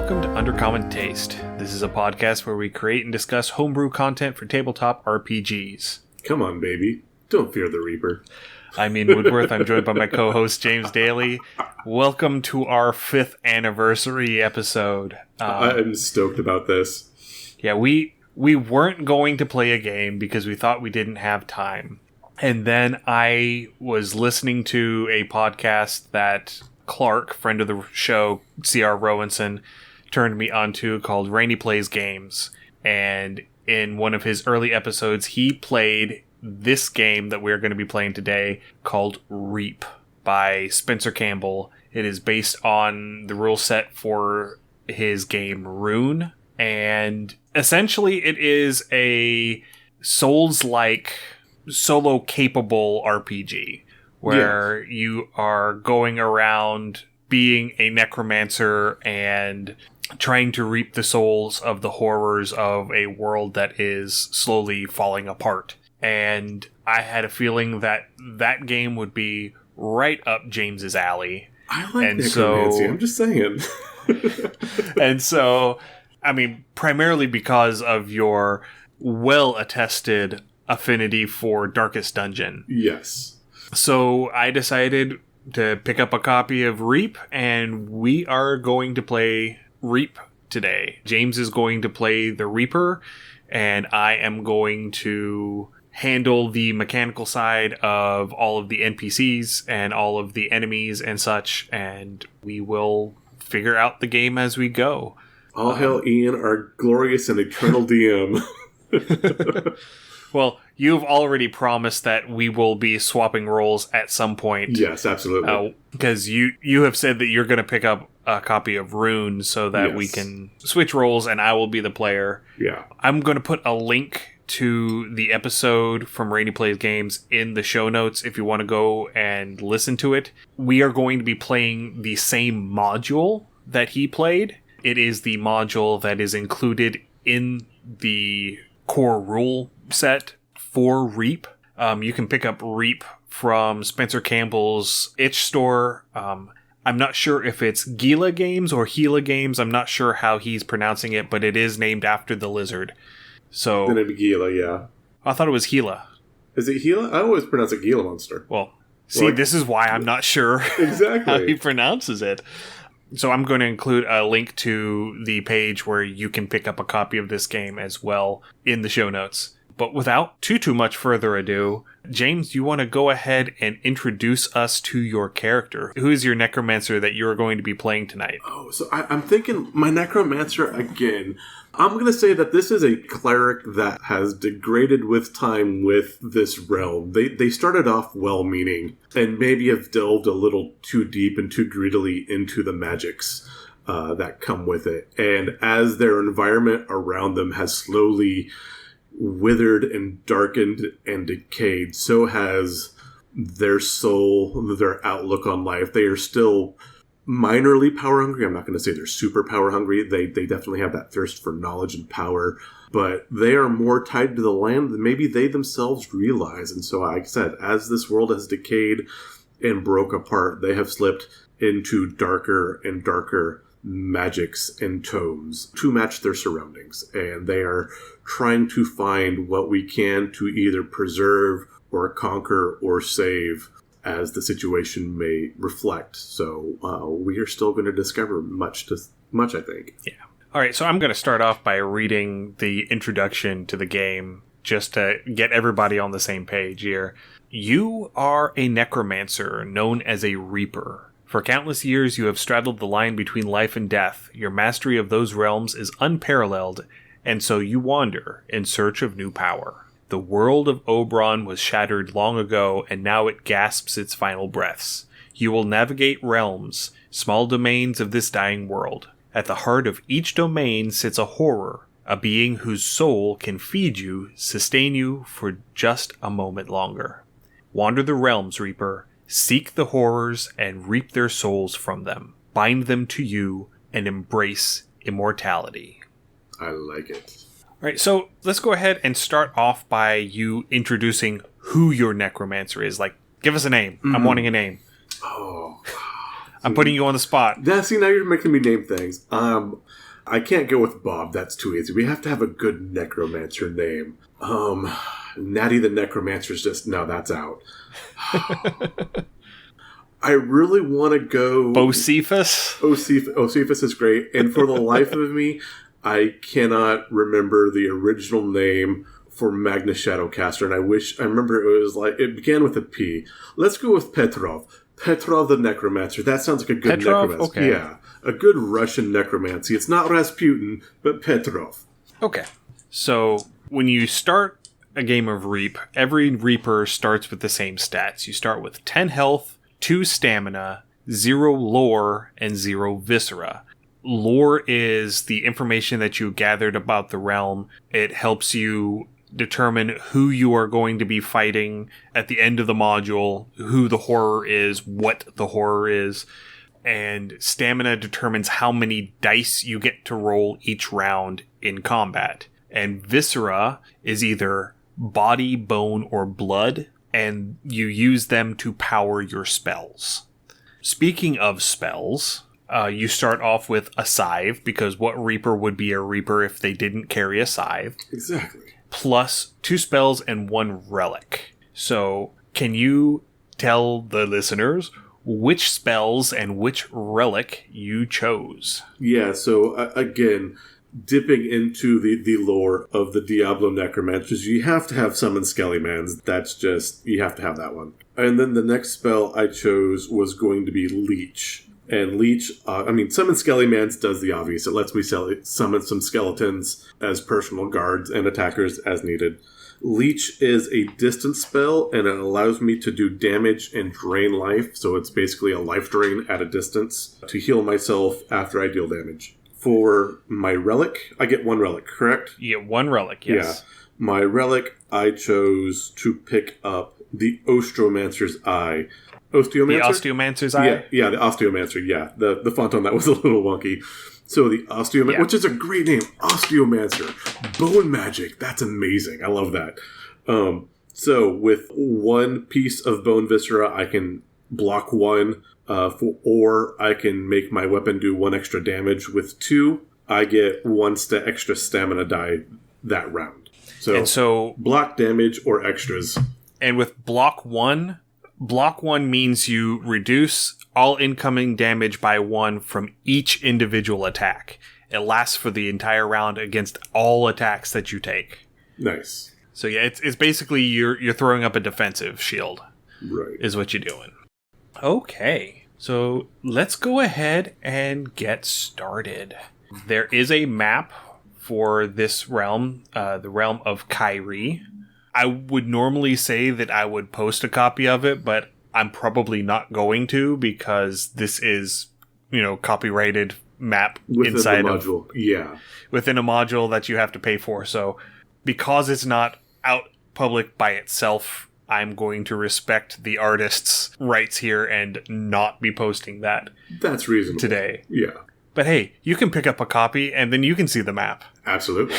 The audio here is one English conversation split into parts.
Welcome to Undercommon Taste. This is a podcast where we create and discuss homebrew content for tabletop RPGs. Come on, baby. Don't fear the Reaper. I'm Ian Woodworth. I'm joined by my co-host, James Daly. Welcome to our 5th anniversary episode. I'm stoked about this. Yeah, we weren't going to play a game because we thought we didn't have time. And then I was listening to a podcast that Clark, friend of the show, C.R. Rowanson, turned me onto called Randy Plays Games. And in one of his early episodes, he played this game that we're going to be playing today called Reap by Spencer Campbell. It is based on the rule set for his game Rune. And essentially it is a Souls-like, solo-capable RPG. Where you are going around being a necromancer and trying to reap the souls of the horrors of a world that is slowly falling apart. And I had a feeling that that game would be right up James's alley. I like necromancy, I'm just saying. And so, I mean, primarily because of your well-attested affinity for Darkest Dungeon. Yes. So I decided to pick up a copy of Reap, and we are going to play Reap today. James is going to play the Reaper, and I am going to handle the mechanical side of all of the NPCs and all of the enemies and such, and we will figure out the game as we go. All hail Ian, our glorious and eternal DM. Well, you've already promised that we will be swapping roles at some point. Yes, absolutely. Because you have said that you're going to pick up a copy of Rune so that we can switch roles and I will be the player. Yeah. I'm going to put a link to the episode from Randy Plays Games in the show notes if you want to go and listen to it. We are going to be playing the same module that he played. It is the module that is included in the core rule set for Reap. You can pick up Reap from Spencer Campbell's itch store. I'm not sure if it's Gila Games or Gila Games. I'm not sure how he's pronouncing it, but it is named after the lizard. So then it'd be Gila, yeah. I thought it was Gila. Is it Gila? I always pronounce it Gila Monster. Well, see, this is why I'm not sure exactly how he pronounces it. So I'm going to include a link to the page where you can pick up a copy of this game as well in the show notes. But without too much further ado, James, you want to go ahead and introduce us to your character. Who is your necromancer that you're going to be playing tonight? Oh, so I'm thinking my necromancer again. I'm going to say that this is a cleric that has degraded with time with this realm. They started off well-meaning and maybe have delved a little too deep and too greedily into the magics that come with it. And as their environment around them has slowly withered and darkened and decayed, so has their soul, their outlook on life. They are still minorly power hungry. I'm not going to say they're super power hungry. They definitely have that thirst for knowledge and power, but they are more tied to the land than maybe they themselves realize. And so, like I said, as this world has decayed and broke apart, they have slipped into darker and darker magics and tomes to match their surroundings. And they are trying to find what we can to either preserve or conquer or save as the situation may reflect. So we are still going to discover much, I think. Yeah. All right, so I'm going to start off by reading the introduction to the game just to get everybody on the same page here. You are a necromancer known as a Reaper. For countless years, you have straddled the line between life and death. Your mastery of those realms is unparalleled, and so you wander in search of new power. The world of Oberon was shattered long ago, and now it gasps its final breaths. You will navigate realms, small domains of this dying world. At the heart of each domain sits a horror, a being whose soul can feed you, sustain you for just a moment longer. Wander the realms, Reaper. Seek the horrors and reap their souls from them. Bind them to you and embrace immortality. I like it. All right, so let's go ahead and start off by you introducing who your necromancer is. Like, give us a name. I'm wanting a name. Oh, I'm putting you on the spot. Yeah, see, now you're making me name things. I can't go with Bob. That's too easy. We have to have a good necromancer name. Natty the Necromancer's just... No, that's out. I really want to go... Bocephus? Bocephus is great. And for the life of me, I cannot remember the original name for Magnus Shadowcaster. And I remember it was like... It began with a P. Let's go with Petrov. Petrov the Necromancer. That sounds like a good necromancer. Okay. Yeah. A good Russian necromancy. It's not Rasputin, but Petrov. Okay. So, when you start a game of Reap, every Reaper starts with the same stats. You start with 10 health, 2 stamina, 0 lore, and 0 viscera. Lore is the information that you gathered about the realm. It helps you determine who you are going to be fighting at the end of the module, who the horror is, what the horror is. And stamina determines how many dice you get to roll each round in combat. And viscera is either body, bone, or blood, and you use them to power your spells. Speaking of spells, you start off with a scythe, because what Reaper would be a Reaper if they didn't carry a scythe? Exactly. Plus 2 spells and 1 relic. So, can you tell the listeners which spells and which relic you chose? Yeah, so again, dipping into the lore of the Diablo Necromancers, you have to have Summon Skellimans. That's just, you have to have that one. And then the next spell I chose was going to be Leech. And Leech, Summon Skellimans does the obvious. It lets me summon some skeletons as personal guards and attackers as needed. Leech is a distance spell, and it allows me to do damage and drain life, so it's basically a life drain at a distance to heal myself after I deal damage. For my relic, I get 1 relic, correct? You get 1 relic, yes. Yeah. My relic, I chose to pick up the Ostromancer's Eye. Osteomancer? The Osteomancer's Eye? Yeah, the Osteomancer, yeah. The font on that was a little wonky. So the Osteomancer, which is a great name, Osteomancer. Bone magic, that's amazing. I love that. So with 1 piece of bone viscera, I can block 1, or I can make my weapon do 1 extra damage. With 2, I get 1 extra stamina die that round. So block damage or extras. And with block 1 means you reduce all incoming damage by 1 from each individual attack. It lasts for the entire round against all attacks that you take. Nice. So yeah, it's basically you're throwing up a defensive shield. Right. Is what you're doing. Okay. So let's go ahead and get started. There is a map for this realm, the realm of Kyrie. I would normally say that I would post a copy of it, but I'm probably not going to, because this is, copyrighted map within inside the module. Within a module that you have to pay for. So because it's not out public by itself, I'm going to respect the artist's rights here and not be posting that. That's reasonable. Today. Yeah. But hey, you can pick up a copy and then you can see the map. Absolutely.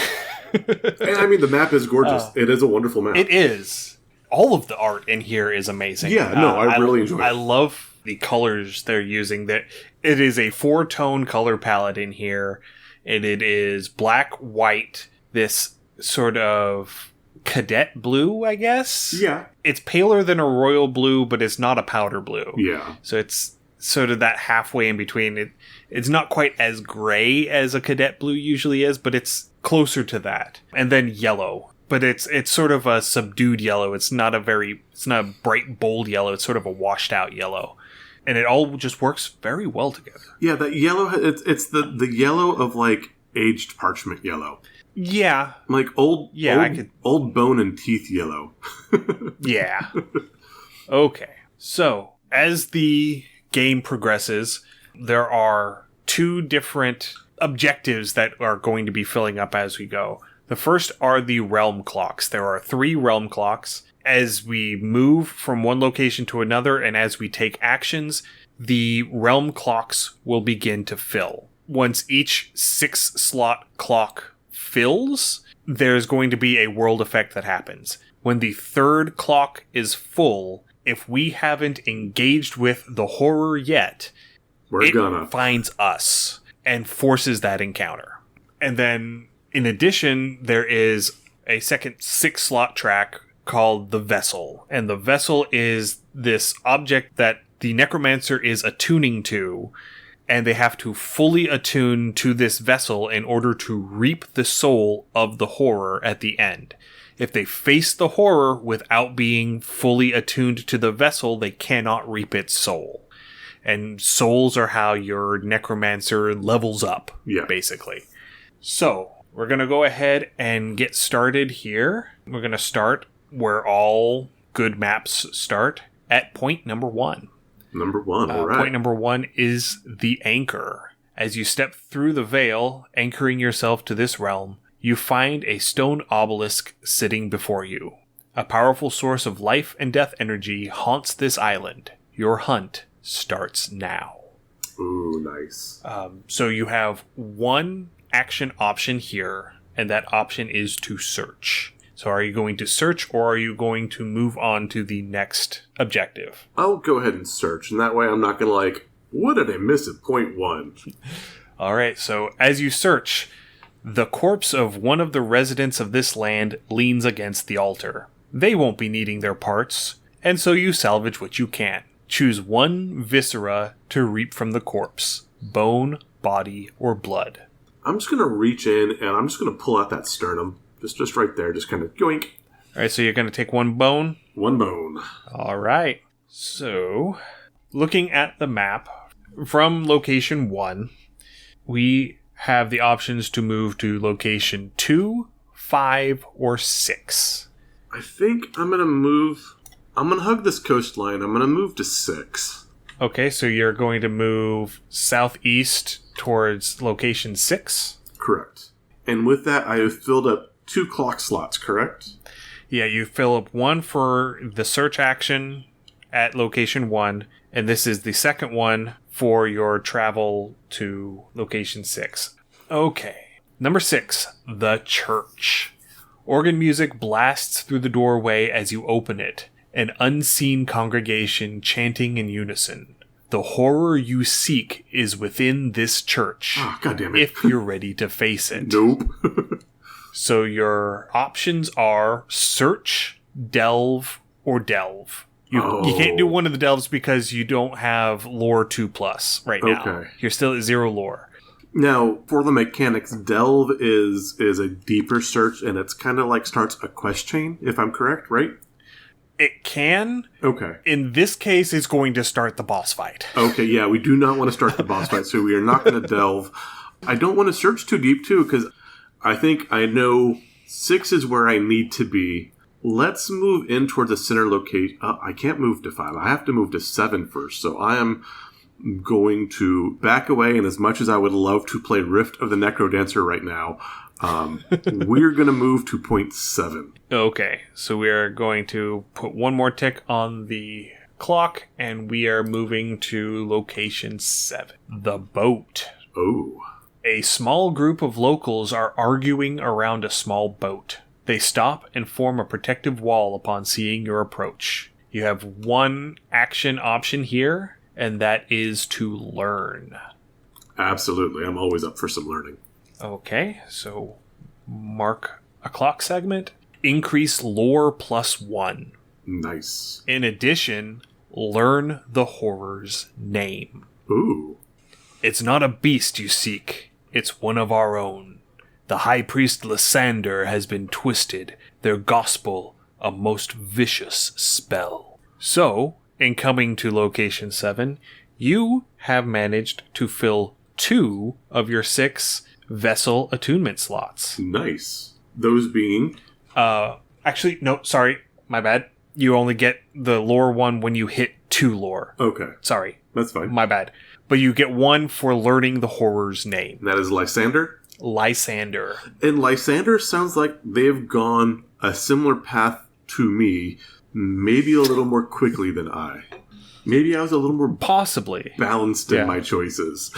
And the map is gorgeous. It is a wonderful map. It is. All of the art in here is amazing. Yeah, no, I really enjoy it. I love the colors they're using. That it is a 4-tone color palette in here. And it is black, white, this sort of cadet blue, I guess? Yeah. It's paler than a royal blue, but it's not a powder blue. Yeah. So it's sort of that halfway in between. It's not quite as gray as a cadet blue usually is, but it's closer to that. And then yellow. But it's sort of a subdued yellow. It's not a bright, bold yellow. It's sort of a washed out yellow. And it all just works very well together. Yeah, that yellow, it's the yellow of, aged parchment yellow. Yeah. Old bone and teeth yellow. Yeah. Okay. So, as the game progresses, there are 2 different objectives that are going to be filling up as we go. The first are the realm clocks. There are 3 realm clocks. As we move from one location to another and as we take actions, the realm clocks will begin to fill. Once each 6-slot clock fills, there's going to be a world effect that happens. When the 3rd clock is full, if we haven't engaged with the horror yet, it finds us and forces that encounter. And then, in addition, there is a second 6-slot track called the Vessel. And the Vessel is this object that the Necromancer is attuning to, and they have to fully attune to this vessel in order to reap the soul of the horror at the end. If they face the horror without being fully attuned to the vessel, they cannot reap its soul. And souls are how your Necromancer levels up, basically. So, we're going to go ahead and get started here. We're going to start where all good maps start, at point number 1. Number 1, all right. Point number 1 is the Anchor. As you step through the veil, anchoring yourself to this realm, you find a stone obelisk sitting before you. A powerful source of life and death energy haunts this island. Your hunt starts now. Ooh, nice. So you have one action option here, and that option is to search. So are you going to search, or are you going to move on to the next objective? I'll go ahead and search, and that way I'm not going to what did I miss at point 1? All right, so as you search, the corpse of one of the residents of this land leans against the altar. They won't be needing their parts, and so you salvage what you can. Choose one viscera to reap from the corpse: bone, body, or blood. I'm just going to reach in, and I'm just going to pull out that sternum. Just right there, just kind of yoink. All right, so you're going to take one bone? One bone. All right. So, looking at the map, from location 1, we have the options to move to location 2, 5, or 6. I think I'm going to hug this coastline. I'm going to move to 6. Okay, so you're going to move southeast towards location 6? Correct. And with that, I have filled up 2 clock slots, correct? Yeah, you fill up one for the search action at location 1, and this is the second one for your travel to location 6. Okay. Number 6, the church. Organ music blasts through the doorway as you open it, an unseen congregation chanting in unison. The horror you seek is within this church. Ah, God damn it. If you're ready to face it. Nope. So your options are search, delve, or delve. You can't do one of the delves because you don't have lore 2+ right now. Okay. You're still at 0 lore. Now, for the mechanics, delve is a deeper search, and it's kind of starts a quest chain, if I'm correct, right? It can. Okay. In this case, it's going to start the boss fight. Okay, yeah, we do not want to start the boss fight, so we are not going to delve. I don't want to search too deep, too, because I think I know 6 is where I need to be. Let's move in toward the center location. I can't move to 5. I have to move to 7 first, so I am going to back away, and as much as I would love to play Rift of the Necrodancer right now, we're going to move to point 7. Okay, so we are going to put one more tick on the clock, and we are moving to location 7. The boat. Oh. A small group of locals are arguing around a small boat. They stop and form a protective wall upon seeing your approach. You have one action option here, and that is to learn. Absolutely, I'm always up for some learning. Okay, so mark a clock segment. Increase lore +1. Nice. In addition, learn the horror's name. Ooh. It's not a beast you seek. It's one of our own. The High Priest Lysander has been twisted, their gospel a most vicious spell. So, in coming to location 7, you have managed to fill 2 of your 6 vessel attunement slots. Nice. Those being? Actually, no, sorry, my bad. You only get the lore one when you hit 2 lore. Okay. Sorry. That's fine. My bad. But you get 1 for learning the horror's name. That is Lysander? Lysander. And Lysander sounds like they've gone a similar path to me, maybe a little more quickly than I. Maybe I was a little more possibly balanced in my choices.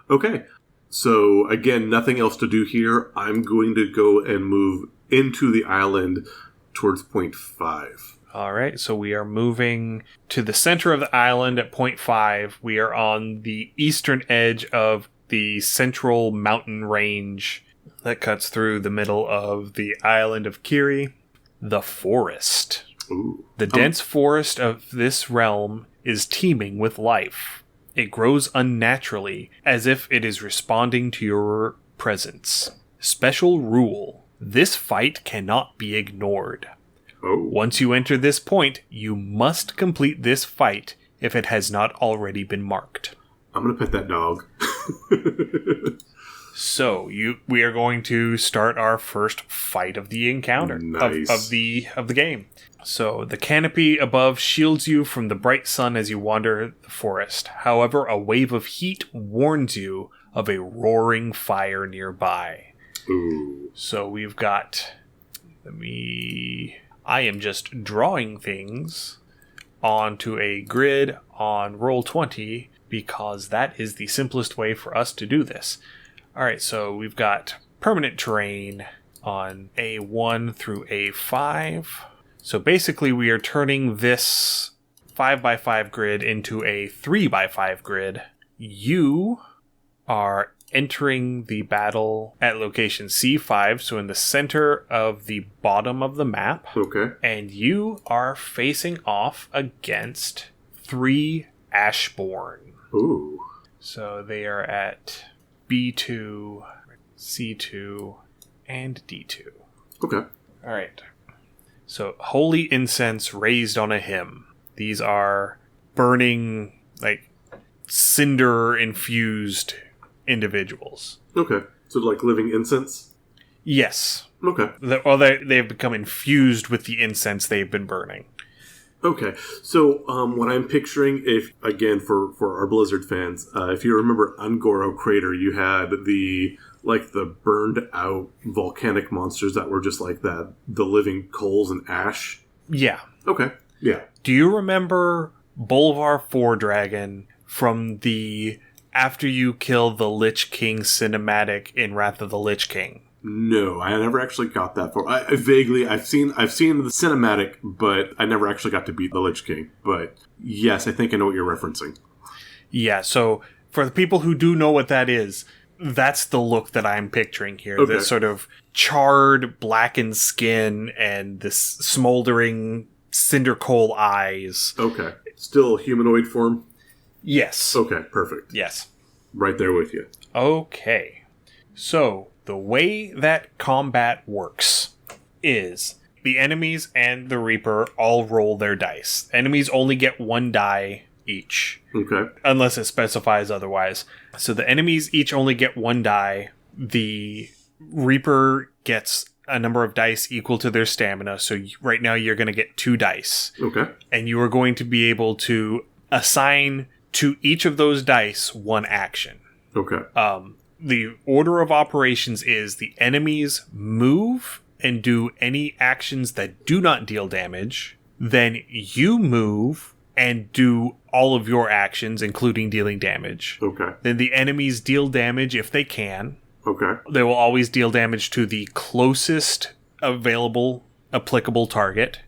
Okay. So, again, nothing else to do here. I'm going to go and move into the island towards point 5. All right, so we are moving to the center of the island at point 5. We are on the eastern edge of the central mountain range that cuts through the middle of the island of Kyrie. The forest. Ooh. The dense forest of this realm is teeming with life. It grows unnaturally, as if it is responding to your presence. Special rule. This fight cannot be ignored. Oh. Once you enter this point, you must complete this fight if it has not already been marked. I'm going to pet that dog. So, we are going to start our first fight of the encounter. Nice. of the game. So, the canopy above shields you from the bright sun as you wander the forest. However, a wave of heat warns you of a roaring fire nearby. Ooh. So, we've got... I am just drawing things onto a grid on Roll20 because that is the simplest way for us to do this. Alright, so we've got permanent terrain on A1 through A5. So basically we are turning this 5x5 grid into a 3x5 grid. You are entering the battle at location C5, so in the center of the bottom of the map. Okay. And you are facing off against 3 Ashborn. Ooh. So they are at B2, C2, and D2. Okay. Alright. So, holy incense raised on a hymn. These are burning, like, cinder-infused individuals. Okay. So like living incense? Yes. Okay. They've become infused with the incense they've been burning. Okay. So what I'm picturing, if again for our Blizzard fans, if you remember Ungoro Crater, you had the burned out volcanic monsters that were just like that, the living coals and ash. Yeah. Okay. Yeah. Do you remember Bolvar 4 Dragon from the after you kill the Lich King cinematic in Wrath of the Lich King? No, I never actually got that far. I've seen the cinematic, but I never actually got to beat the Lich King. But yes, I think I know what you're referencing. Yeah, so for the people who do know what that is, that's the look that I'm picturing here. Okay. This sort of charred, blackened skin and this smoldering cinder coal eyes. Okay. Still humanoid form? Yes. Okay, perfect. Yes. Right there with you. Okay. So, the way that combat works is the enemies and the Reaper all roll their dice. Enemies only get 1 die each. Okay. Unless it specifies otherwise. So the enemies each only get 1 die. The Reaper gets a number of dice equal to their stamina. So right now you're going to get 2 dice. Okay. And you are going to be able to assign to each of those dice 1 action. Okay. The order of operations is the enemies move and do any actions that do not deal damage. Then you move and do all of your actions, including dealing damage. Okay. Then the enemies deal damage if they can. Okay. They will always deal damage to the closest available applicable target.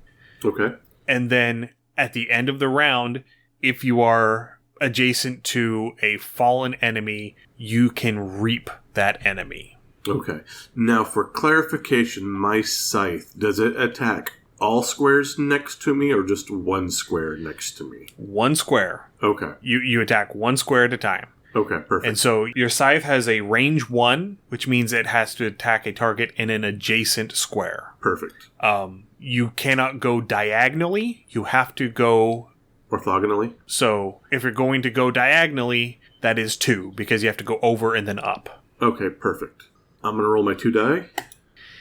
Okay. And then at the end of the round, if you are adjacent to a fallen enemy, you can reap that enemy. Okay. Now, for clarification, my scythe, does it attack all squares next to me or just 1 square next to me? 1 square. Okay. You attack 1 square at a time. Okay, perfect. And so your scythe has a range 1, which means it has to attack a target in an adjacent square. Perfect. You cannot go diagonally. You have to go orthogonally. So if you're going to go diagonally, that is 2, because you have to go over and then up. Okay, perfect. I'm going to roll my 2 die.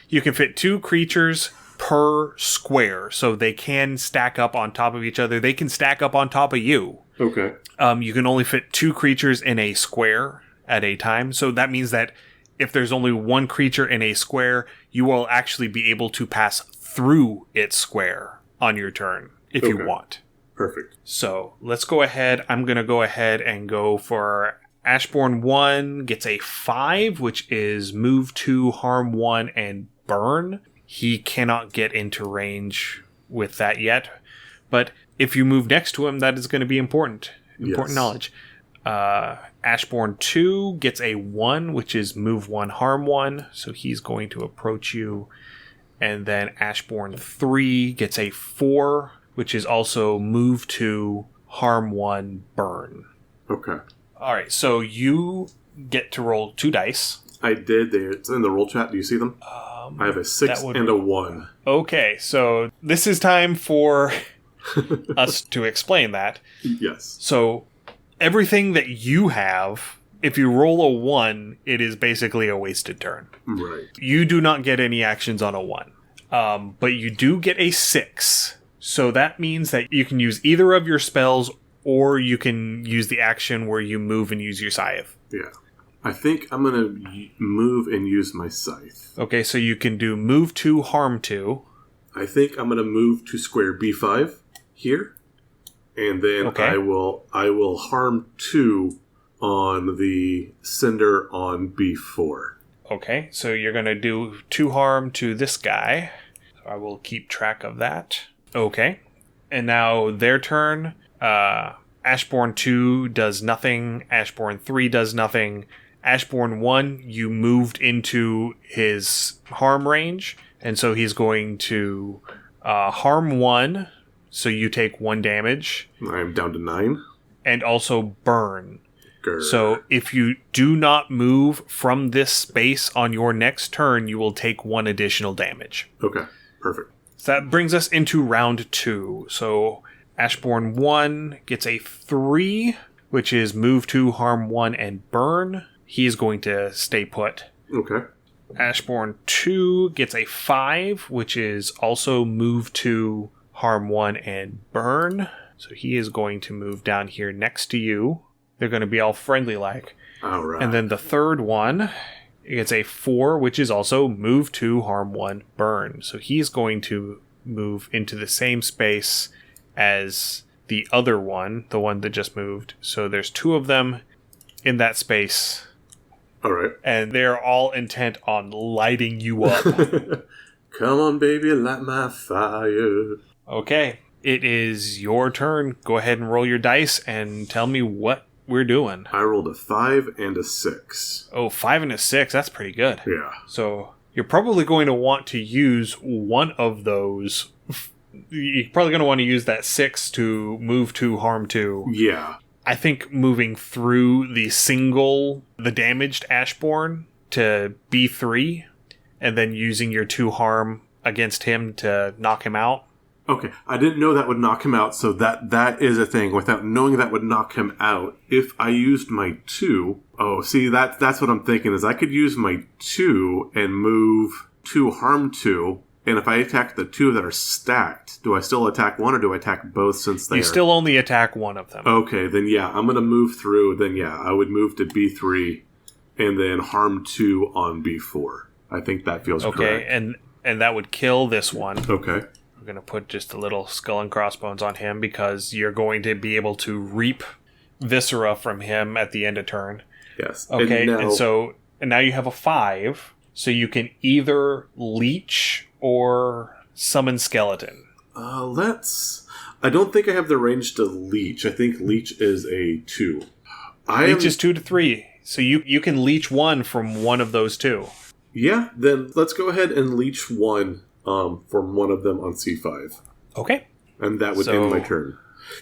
You can fit 2 creatures per square, so they can stack up on top of each other. They can stack up on top of you. Okay. You can only fit 2 creatures in a square at a time, so that means that if there's only 1 creature in a square, you will actually be able to pass through its square on your turn, if you want. Perfect. So, let's go ahead. I'm going to go ahead and go for Ashborn 1 gets a 5, which is move 2, harm 1, and burn. He cannot get into range with that yet. But if you move next to him, that is going to be important. Important knowledge. Ashbourne 2 gets a 1, which is move 1, harm 1. So he's going to approach you. And then Ashbourne 3 gets a 4, which is also move 2, harm 1, burn. Okay. All right, so you get to roll 2 dice. I did. It's in the roll chat. Do you see them? I have a 6 and a 1. Okay, so this is time for us to explain that. Yes. So everything that you have, if you roll a 1, it is basically a wasted turn. Right. You do not get any actions on a 1. But you do get a 6. So that means that you can use either of your spells, or you can use the action where you move and use your scythe. Yeah. I think I'm going to move and use my scythe. Okay, so you can do move 2, harm 2. I think I'm going to move to square B5 here. And then I will harm 2 on the cinder on B4. Okay, so you're going to do 2 harm to this guy. So I will keep track of that. Okay. And now their turn. Ashbourne 2 does nothing. Ashbourne 3 does nothing. Ashbourne 1, you moved into his harm range. And so he's going to harm 1. So you take 1 damage. I am down to 9. And also burn. Grr. So if you do not move from this space on your next turn, you will take 1 additional damage. Okay, perfect. So that brings us into round 2. So Ashbourne 1 gets a 3, which is move 2, harm 1, and burn. He is going to stay put. Okay. Ashbourne 2 gets a 5, which is also move 2, harm 1, and burn. So he is going to move down here next to you. They're going to be all friendly-like. All right. And then the third one gets a 4, which is also move 2, harm 1, burn. So he's going to move into the same space as the other one, the one that just moved. So there's 2 of them in that space. All right. And they're all intent on lighting you up. Come on, baby, light my fire. Okay. It is your turn. Go ahead and roll your dice and tell me what we're doing. I rolled a 5 and a 6. Oh, 5 and a 6. That's pretty good. Yeah. So you're probably going to want to use one of those. You're probably going to want to use that 6 to move 2, harm 2. Yeah. I think moving through the damaged Ashbourne to B3, and then using your 2 harm against him to knock him out. Okay, I didn't know that would knock him out, so that is a thing. Without knowing that would knock him out, if I used my 2... Oh, see, that's what I'm thinking, is I could use my 2 and move 2 harm 2, and if I attack the 2 that are stacked, do I still attack one, or do I attack both since they You still only attack one of them. Okay, then yeah, I'm going to move through, then yeah, I would move to B3, and then harm 2 on B4. I think that feels correct. Okay, and that would kill this one. Okay. We're going to put just a little skull and crossbones on him because you're going to be able to reap viscera from him at the end of turn. Yes. Okay, and now you have a 5, so you can either leech or summon skeleton. I don't think I have the range to leech. I think leech is a 2. Leech is 2 to 3, so you can leech 1 from one of those 2. Yeah, then let's go ahead and leech 1 from one of them on C5. Okay. And that would end my turn.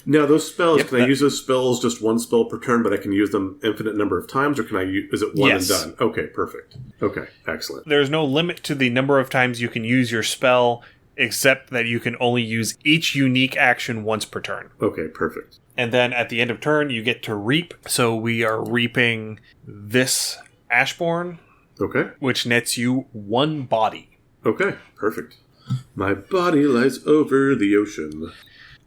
Now, those spells, can I use those spells just 1 spell per turn, but I can use them infinite number of times, or is it 1 and done? Okay, perfect. Okay, excellent. There's no limit to the number of times you can use your spell, except that you can only use each unique action once per turn. Okay, perfect. And then at the end of turn, you get to reap. So we are reaping this Ashbourne, okay, which nets you 1 body. Okay, perfect. My body lies over the ocean.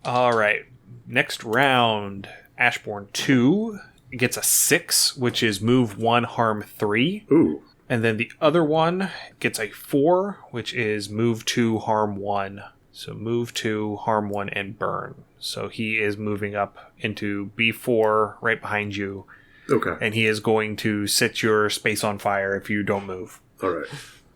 All right. Next round, Ashbourne 2 gets a 6, which is move 1, harm 3. Ooh. And then the other one gets a 4, which is move 2, harm 1. So move 2, harm 1, and burn. So he is moving up into B4 right behind you. Okay. And he is going to set your space on fire if you don't move. All right.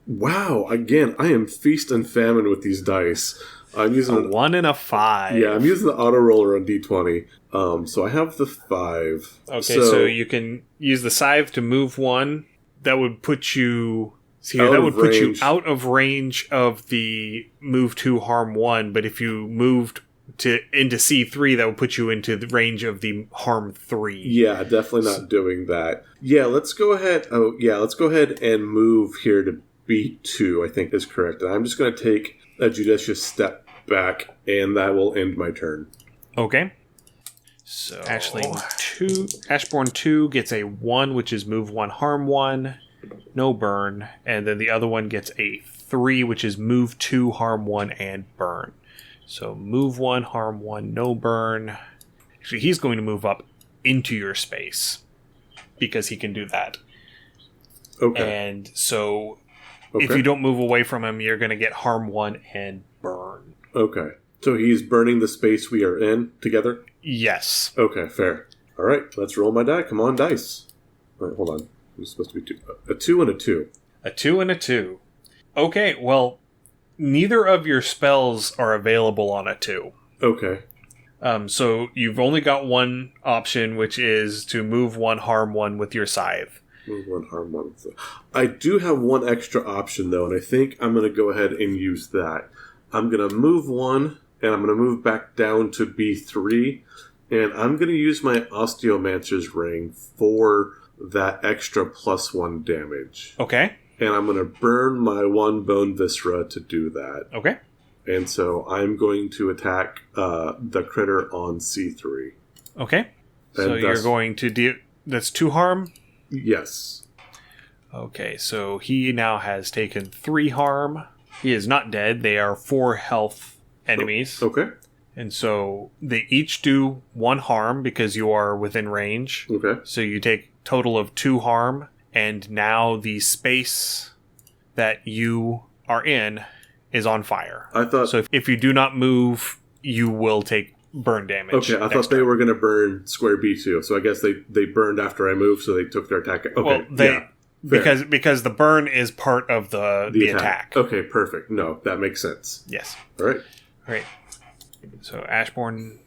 Wow, again, I am feast and famine with these dice. I'm using a 1 and a 5. Yeah, I'm using the auto roller on D20. So I have the 5. Okay, so you can use the scythe to move 1. That would put you... See here, that would put you out of range of the move 2, harm 1. But if you moved into C3, that would put you into the range of the harm 3. Yeah, definitely not doing that. Yeah, let's go ahead. Oh, yeah, let's go ahead and move here to B2, I think is correct. And I'm just going to take a judicious step back, and that will end my turn. Okay. So Ashbourne 2 gets a 1, which is move 1, harm 1, no burn. And then the other one gets a 3, which is move 2, harm 1, and burn. So move 1, harm 1, no burn. Actually, he's going to move up into your space because he can do that. Okay. And so if you don't move away from him, you're going to get harm 1 and burn. Okay. So he's burning the space we are in together? Yes. Okay, fair. All right, let's roll my die. Come on, dice. All right, hold on. It's supposed to be 2. A 2 and a 2. A 2 and a 2. Okay, well, neither of your spells are available on a 2. Okay. So you've only got one option, which is to move 1, harm 1 with your scythe. Move 1, harm 1. I do have one extra option, though, and I think I'm going to go ahead and use that. I'm going to move 1, and I'm going to move back down to B3, and I'm going to use my Osteomancer's Ring for that extra +1 damage. Okay. And I'm going to burn my 1 Bone Viscera to do that. Okay. And so I'm going to attack the critter on C3. Okay. So you're going to deal... That's 2 harm? Yes. Okay, so he now has taken 3 harm. He is not dead. They are 4 health enemies. Okay. And so they each do 1 harm because you are within range. Okay. So you take total of 2 harm. And now the space that you are in is on fire. I thought... So if you do not move, you will take burn damage. Okay, I thought they were going to burn square B2. So I guess they burned after I moved, so they took their attack. Okay, well, because the burn is part of the attack. Okay, perfect. No, that makes sense. Yes. All right. All right. So Ashbourne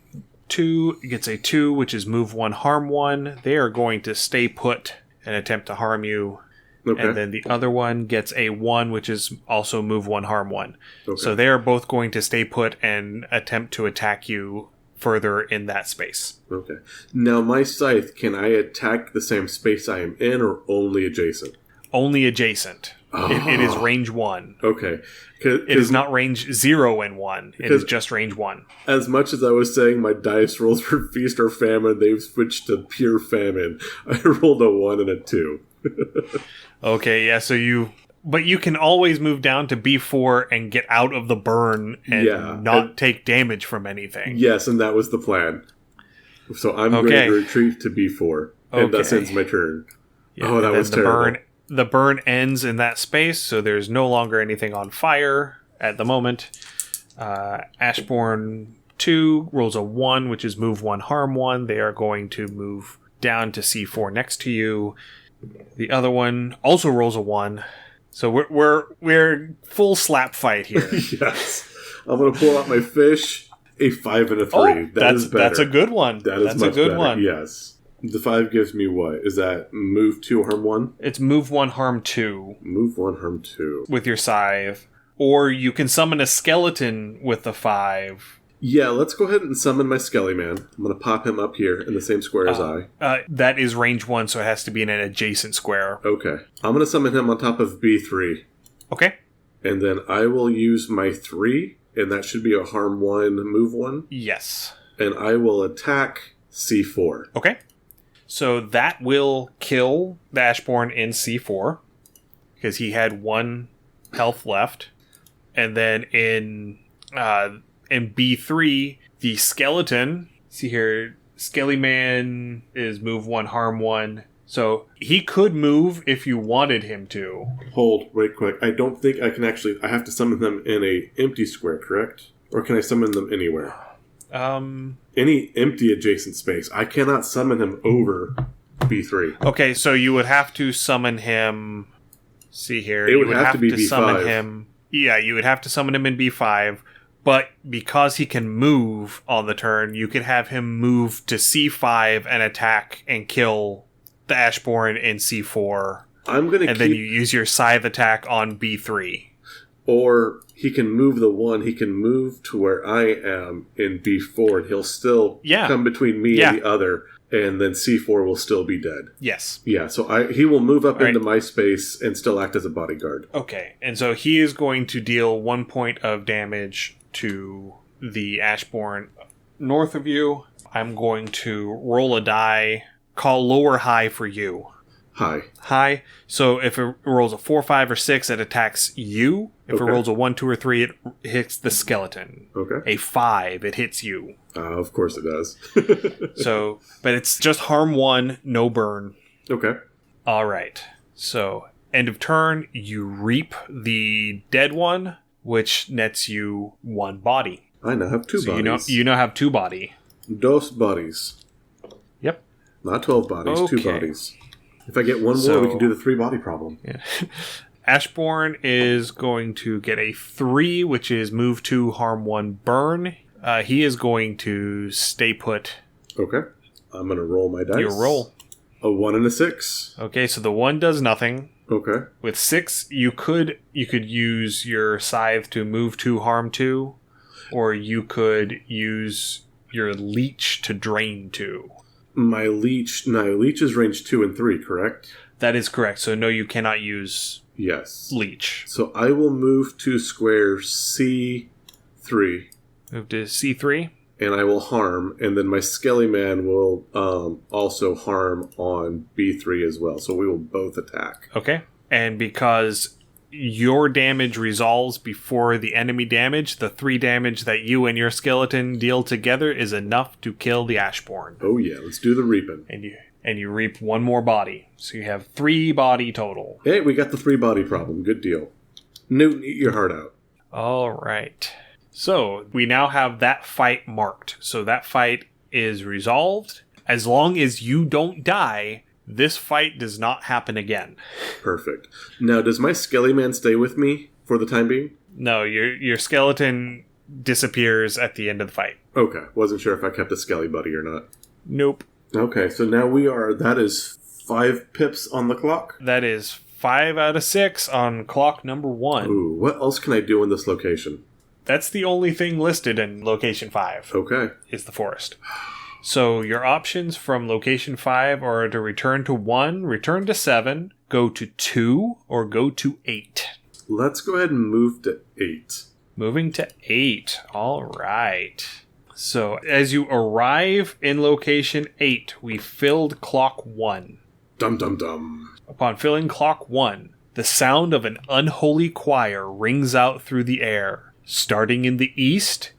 2 gets a 2, which is move 1, harm 1. They are going to stay put and attempt to harm you. Okay. And then the other one gets a 1, which is also move 1, harm 1. Okay. So they are both going to stay put and attempt to attack you further in that space. Okay. Now, my scythe, can I attack the same space I am in or only adjacent? Only adjacent. Oh. It is range 1. Okay. It is not range 0 and 1. It is just range 1. As much as I was saying my dice rolls for feast or famine, they've switched to pure famine. I rolled a 1 and a 2. Okay, yeah, but you can always move down to B4 and get out of the burn and not take damage from anything. Yes, and that was the plan. So I'm going to retreat to B4, and that ends my turn. Yeah, that was terrible. The burn ends in that space, so there's no longer anything on fire at the moment. Ashbourne 2 rolls a 1, which is move 1, harm 1. They are going to move down to C4 next to you. The other one also rolls a 1. So we're full slap fight here. Yes. I'm going to pull out my fish. A 5 and a 3. Oh, that's a good one. That's a good one. Yes. The 5 gives me what? Is that move 2, harm 1? It's move 1, harm 2. Move 1, harm 2. With your scythe. Or you can summon a skeleton with the 5. Yeah, let's go ahead and summon my Skelly Man. I'm going to pop him up here in the same square as I. That is range 1, so it has to be in an adjacent square. Okay. I'm going to summon him on top of B3. Okay. And then I will use my 3, and that should be a harm 1, move 1. Yes. And I will attack C4. Okay. So that will kill the Ashbourne in C4, because he had 1 health left. And then in B3, the skeleton, see here, Skelly Man is move 1, harm 1. So he could move if you wanted him to. Hold, right quick. I don't think I can actually... I have to summon them in a empty square, correct? Or can I summon them anywhere? Any empty adjacent space. I cannot summon him over B3. Okay, so you would have to summon him... See here. It would have to be B5. Summon him... Yeah, you would have to summon him in B5, But because he can move on the turn, you can have him move to C5 and attack and kill the Ashborn in C4. And then you use your scythe attack on B3. Or he can move the one. He can move to where I am in B4, and he'll still come between me and the other, and then C4 will still be dead. Yes. Yeah, so he will move up into my space and still act as a bodyguard. Okay, and so he is going to deal 1 point of damage to the Ashborn north of you. I'm going to roll a die, call low or high for you. High. So if it rolls a 4, 5, or 6, it attacks you. If it rolls a 1, 2, or 3, it hits the skeleton. Okay. A 5, it hits you. Of course it does. But it's just harm 1, no burn. Okay. All right. So end of turn, you reap the dead one, which nets you 1 body. I now have 2 bodies. You now have 2 body. Dos bodies. Yep. Not 12 bodies, 2 bodies. If I get 1 more, we can do the 3 body problem. Yeah. Ashborn is going to get a 3, which is move 2, harm 1, burn. He is going to stay put. Okay. I'm going to roll my dice. Your roll. A 1 and a 6. Okay, so the 1 does nothing. Okay. With 6, you could use your scythe to move 2, harm 2, or you could use your leech to drain 2. My leech is range 2 and 3, correct? That is correct. So no, you cannot use leech. So I will move to square C3. Move to C3. And I will harm, and then my Skelly Man will also harm on B3 as well. So we will both attack. Okay. And because your damage resolves before the enemy damage, the 3 damage that you and your skeleton deal together is enough to kill the Ashborn. Oh yeah, let's do the reaping. And you reap 1 more body. So you have 3 body total. Hey, we got the 3 body problem. Good deal. Newton, eat your heart out. All right. So we now have that fight marked. So that fight is resolved. As long as you don't die, this fight does not happen again. Perfect. Now, does my Skelly Man stay with me for the time being? No, your skeleton disappears at the end of the fight. Okay. Wasn't sure if I kept a Skelly buddy or not. Nope. Okay, so now that is 5 pips on the clock? That is 5 out of 6 on clock number 1. Ooh, what else can I do in this location? That's the only thing listed in location 5. Okay. Is the forest. So your options from location 5 are to return to 1, return to 7, go to 2, or go to 8. Let's go ahead and move to 8. Moving to 8. All right. So as you arrive in location 8, we filled clock 1. Dum dum dum. Upon filling clock 1, the sound of an unholy choir rings out through the air, starting in the east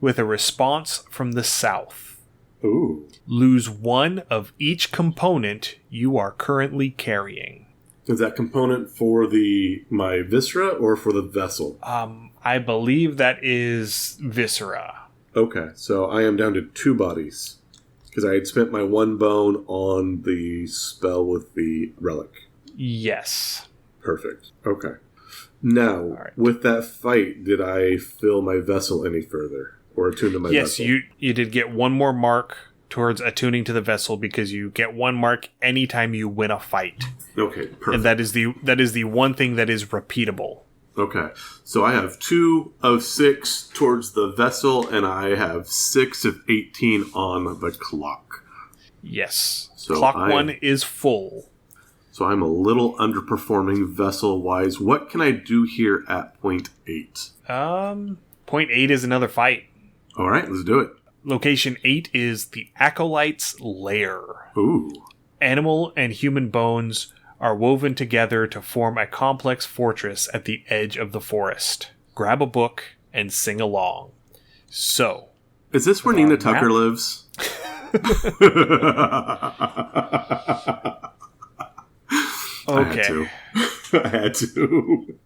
with a response from the south. Ooh. Lose 1 of each component you are currently carrying. Is that component for my viscera or for the vessel? I believe that is viscera. Okay, so I am down to 2 bodies. Because I had spent my 1 bone on the spell with the relic. Yes. Perfect. Okay. Now, with that fight, did I fill my vessel any further? Or attune to my vessel? Yes, you did get 1 more mark towards attuning to the vessel because you get 1 mark anytime you win a fight. Okay, perfect. And that is the one thing that is repeatable. Okay, so I have 2 of 6 towards the vessel, and I have 6 of 18 on the clock. Yes. So clock 1 is full. So I'm a little underperforming vessel-wise. What can I do here at point 8? Point 8 is another fight. All right, let's do it. Location 8 is the Acolyte's Lair. Ooh. Animal and human bones are woven together to form a complex fortress at the edge of the forest. Grab a book and sing along. So, is this where Nina Tucker lives? Okay. I had to.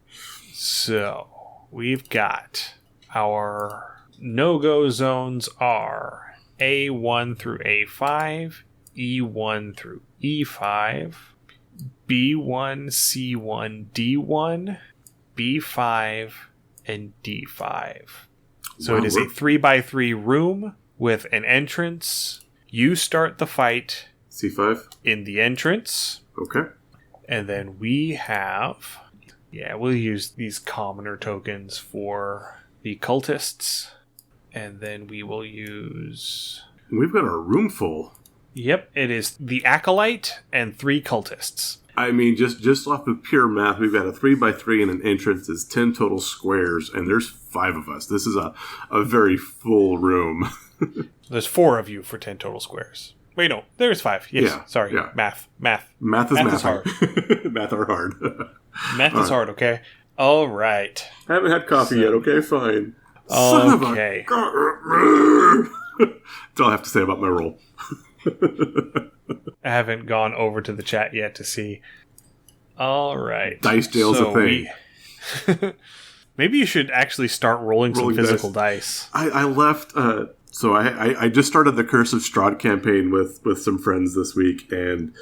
So, we've got our no-go zones are A1 through A5, E1 through E5, B1, C1, D1, B5, and D5. So it is a 3x3 room with an entrance. You start the fight. C5? In the entrance. Okay. And then we have... Yeah, we'll use these commoner tokens for the cultists. And then we will use... We've got our room full. Yep, it is the Acolyte and 3 cultists. I mean, just off of pure math, we've got a 3x3 and an entrance. There's 10 total squares, and there's 5 of us. This is a very full room. There's 4 of you for 10 total squares. Wait, no, there's 5. Yes, yeah, sorry. Yeah. Math is hard. Math are hard. Math is hard, okay? All right. I haven't had coffee yet, okay? Fine. Okay. That's all I have to say about my roll. I haven't gone over to the chat yet to see. All right. Dice jail's a thing. Maybe you should actually start rolling some physical dice. I left... So I just started the Curse of Strahd campaign with some friends this week, and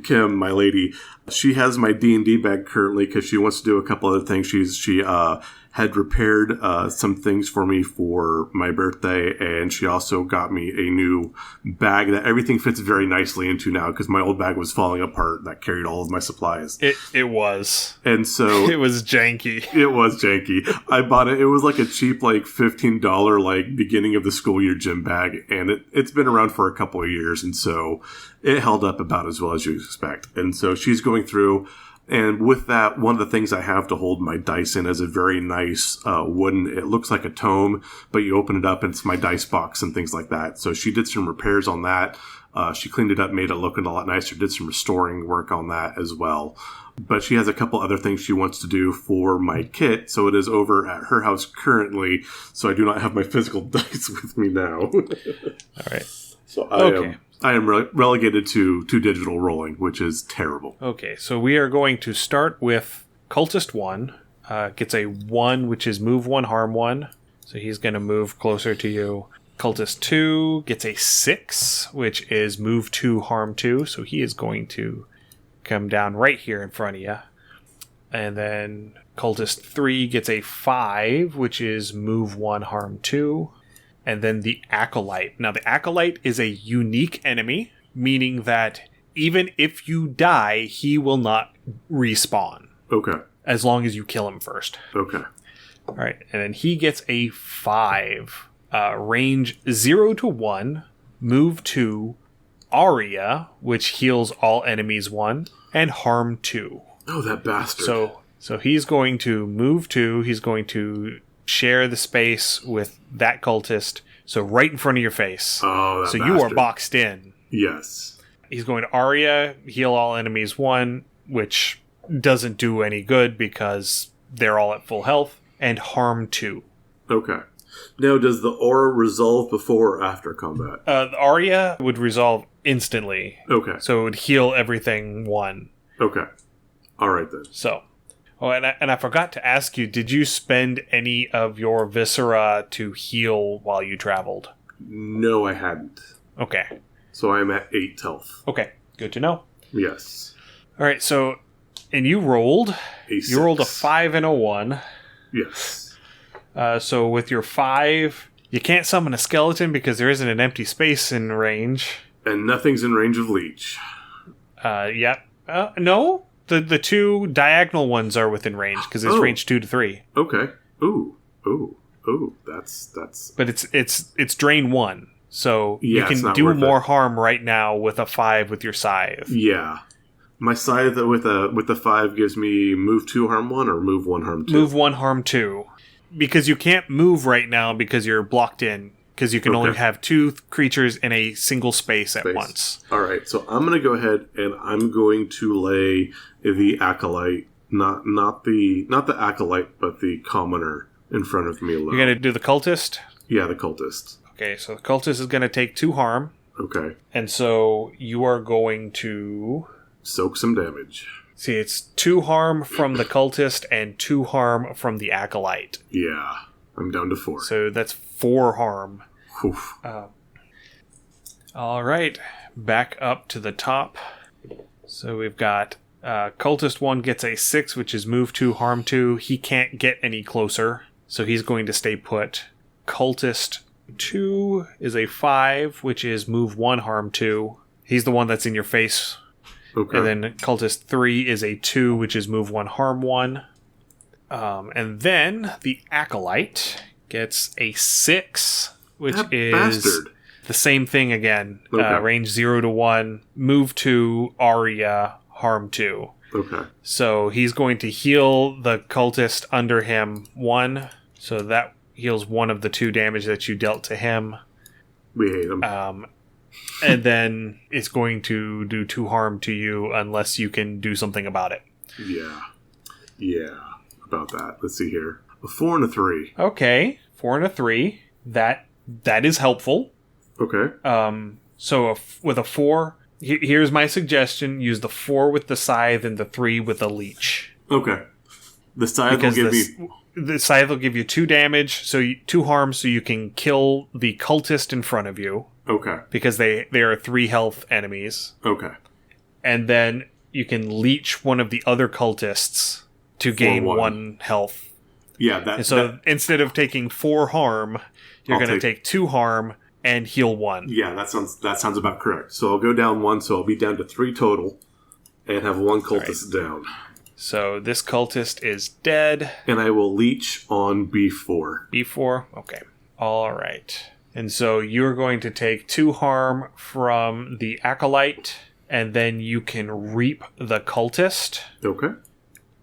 Kim, my lady, she has my D&D bag currently because she wants to do a couple other things. She had repaired some things for me for my birthday, and she also got me a new bag that everything fits very nicely into now because my old bag was falling apart that carried all of my supplies. It was. And so... It was janky. It was janky. I bought it. It was like a cheap, like $15, like beginning of the school year gym bag, and it's been around for a couple of years, and so it held up about as well as you expect. And so she's going through... And with that, one of the things I have to hold my dice in is a very nice wooden, it looks like a tome, but you open it up and it's my dice box and things like that. So she did some repairs on that. She cleaned it up, made it look a lot nicer, did some restoring work on that as well. But she has a couple other things she wants to do for my kit. So it is over at her house currently. So I do not have my physical dice with me now. All right. So I am relegated to digital rolling, which is terrible. Okay, so we are going to start with Cultist 1. Gets a 1, which is move 1, harm 1. So he's going to move closer to you. Cultist 2 gets a 6, which is move 2, harm 2. So he is going to come down right here in front of you. And then Cultist 3 gets a 5, which is move 1, harm 2. And then the Acolyte. Now, the Acolyte is a unique enemy, meaning that even if you die, he will not respawn. Okay. As long as you kill him first. Okay. All right. And then he gets a 5. Range 0 to 1. Move 2. Aria, which heals all enemies 1. And harm 2. Oh, that bastard. So he's going to move 2. He's going to... share the space with that cultist, so right in front of your face. Oh, that so bastard. You are boxed in. Yes. He's going to Aria, heal all enemies 1, which doesn't do any good because they're all at full health, and harm 2. Okay. Now, does the aura resolve before or after combat? The Aria would resolve instantly. Okay. So it would heal everything 1. Okay. All right then. So... Oh, and I forgot to ask you, did you spend any of your viscera to heal while you traveled? No, I hadn't. Okay. So I'm at 8 health. Okay, good to know. Yes. All right, so, and you rolled. You rolled a 5 and a 1. Yes. So with your 5, you can't summon a skeleton because there isn't an empty space in range. And nothing's in range of leech. Yep. No? The 2 diagonal ones are within range because it's range 2 to 3. Okay. Ooh. That's. But it's drain 1, so yeah, you can do more harm right now with a 5 with your scythe. Yeah, my scythe with the 5 gives me move 2 harm 1 or move 1 harm 2. Move 1 harm 2, because you can't move right now because you're blocked in. Because you can only have 2 creatures in a single space at once. All right, so I'm going to go ahead and I'm going to lay the Acolyte, not the Acolyte, but the Commoner in front of me alone. You're going to do the Cultist? Yeah, the Cultist. Okay, so the Cultist is going to take 2 harm. Okay. And so you are going to... soak some damage. See, it's 2 harm from the Cultist and 2 harm from the Acolyte. Yeah, I'm down to 4. So that's 4 harm. Oof. All right, back up to the top. So we've got Cultist 1 gets a 6, which is move 2, harm 2. He can't get any closer, so he's going to stay put. Cultist 2 is a 5, which is move 1, harm 2. He's the one that's in your face. Okay. And then Cultist 3 is a 2, which is move 1, harm 1. And then the Acolyte gets a 6, which is bastard. The same thing again. Okay. Range 0 to 1, move 2, Aria, harm 2. Okay. So he's going to heal the cultist under him 1. So that heals 1 of the 2 damage that you dealt to him. We hate him. And then it's going to do 2 harm to you unless you can do something about it. Yeah. About that. Let's see here. A 4 and a 3. Okay. 4 and a 3. That is helpful. Okay. So with a 4, here's my suggestion. Use the 4 with the scythe and the 3 with the leech. Okay. The scythe will give me... The scythe will give you 2 damage, so 2 harm, so you can kill the cultist in front of you. Okay. Because they are 3 health enemies. Okay. And then you can leech one of the other cultists to gain 1 health. Yeah, that... And so instead of taking 4 harm, you're going to take 2 harm and heal 1. Yeah, that sounds about correct. So I'll go down 1, so I'll be down to 3 total, and have 1 cultist down. So this cultist is dead. And I will leech on B4. B4? Okay. All right. And so you're going to take 2 harm from the Acolyte, and then you can reap the cultist. Okay.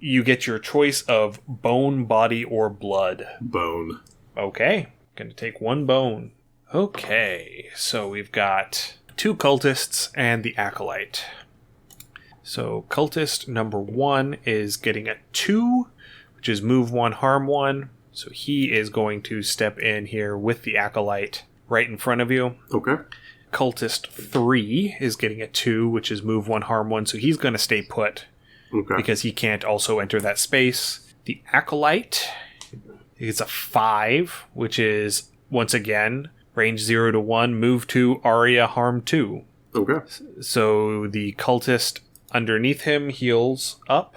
You get your choice of bone, body, or blood. Bone. Okay. Going to take 1 bone. Okay. So we've got 2 cultists and the Acolyte. So cultist number 1 is getting a 2, which is move 1, harm 1. So he is going to step in here with the Acolyte right in front of you. Okay. Cultist 3 is getting a 2, which is move 1, harm 1. So he's going to stay put. Okay. Because he can't also enter that space. The Acolyte is a 5, which is, once again, range 0 to 1, move 2, Aria, harm 2. Okay. So the cultist underneath him heals up.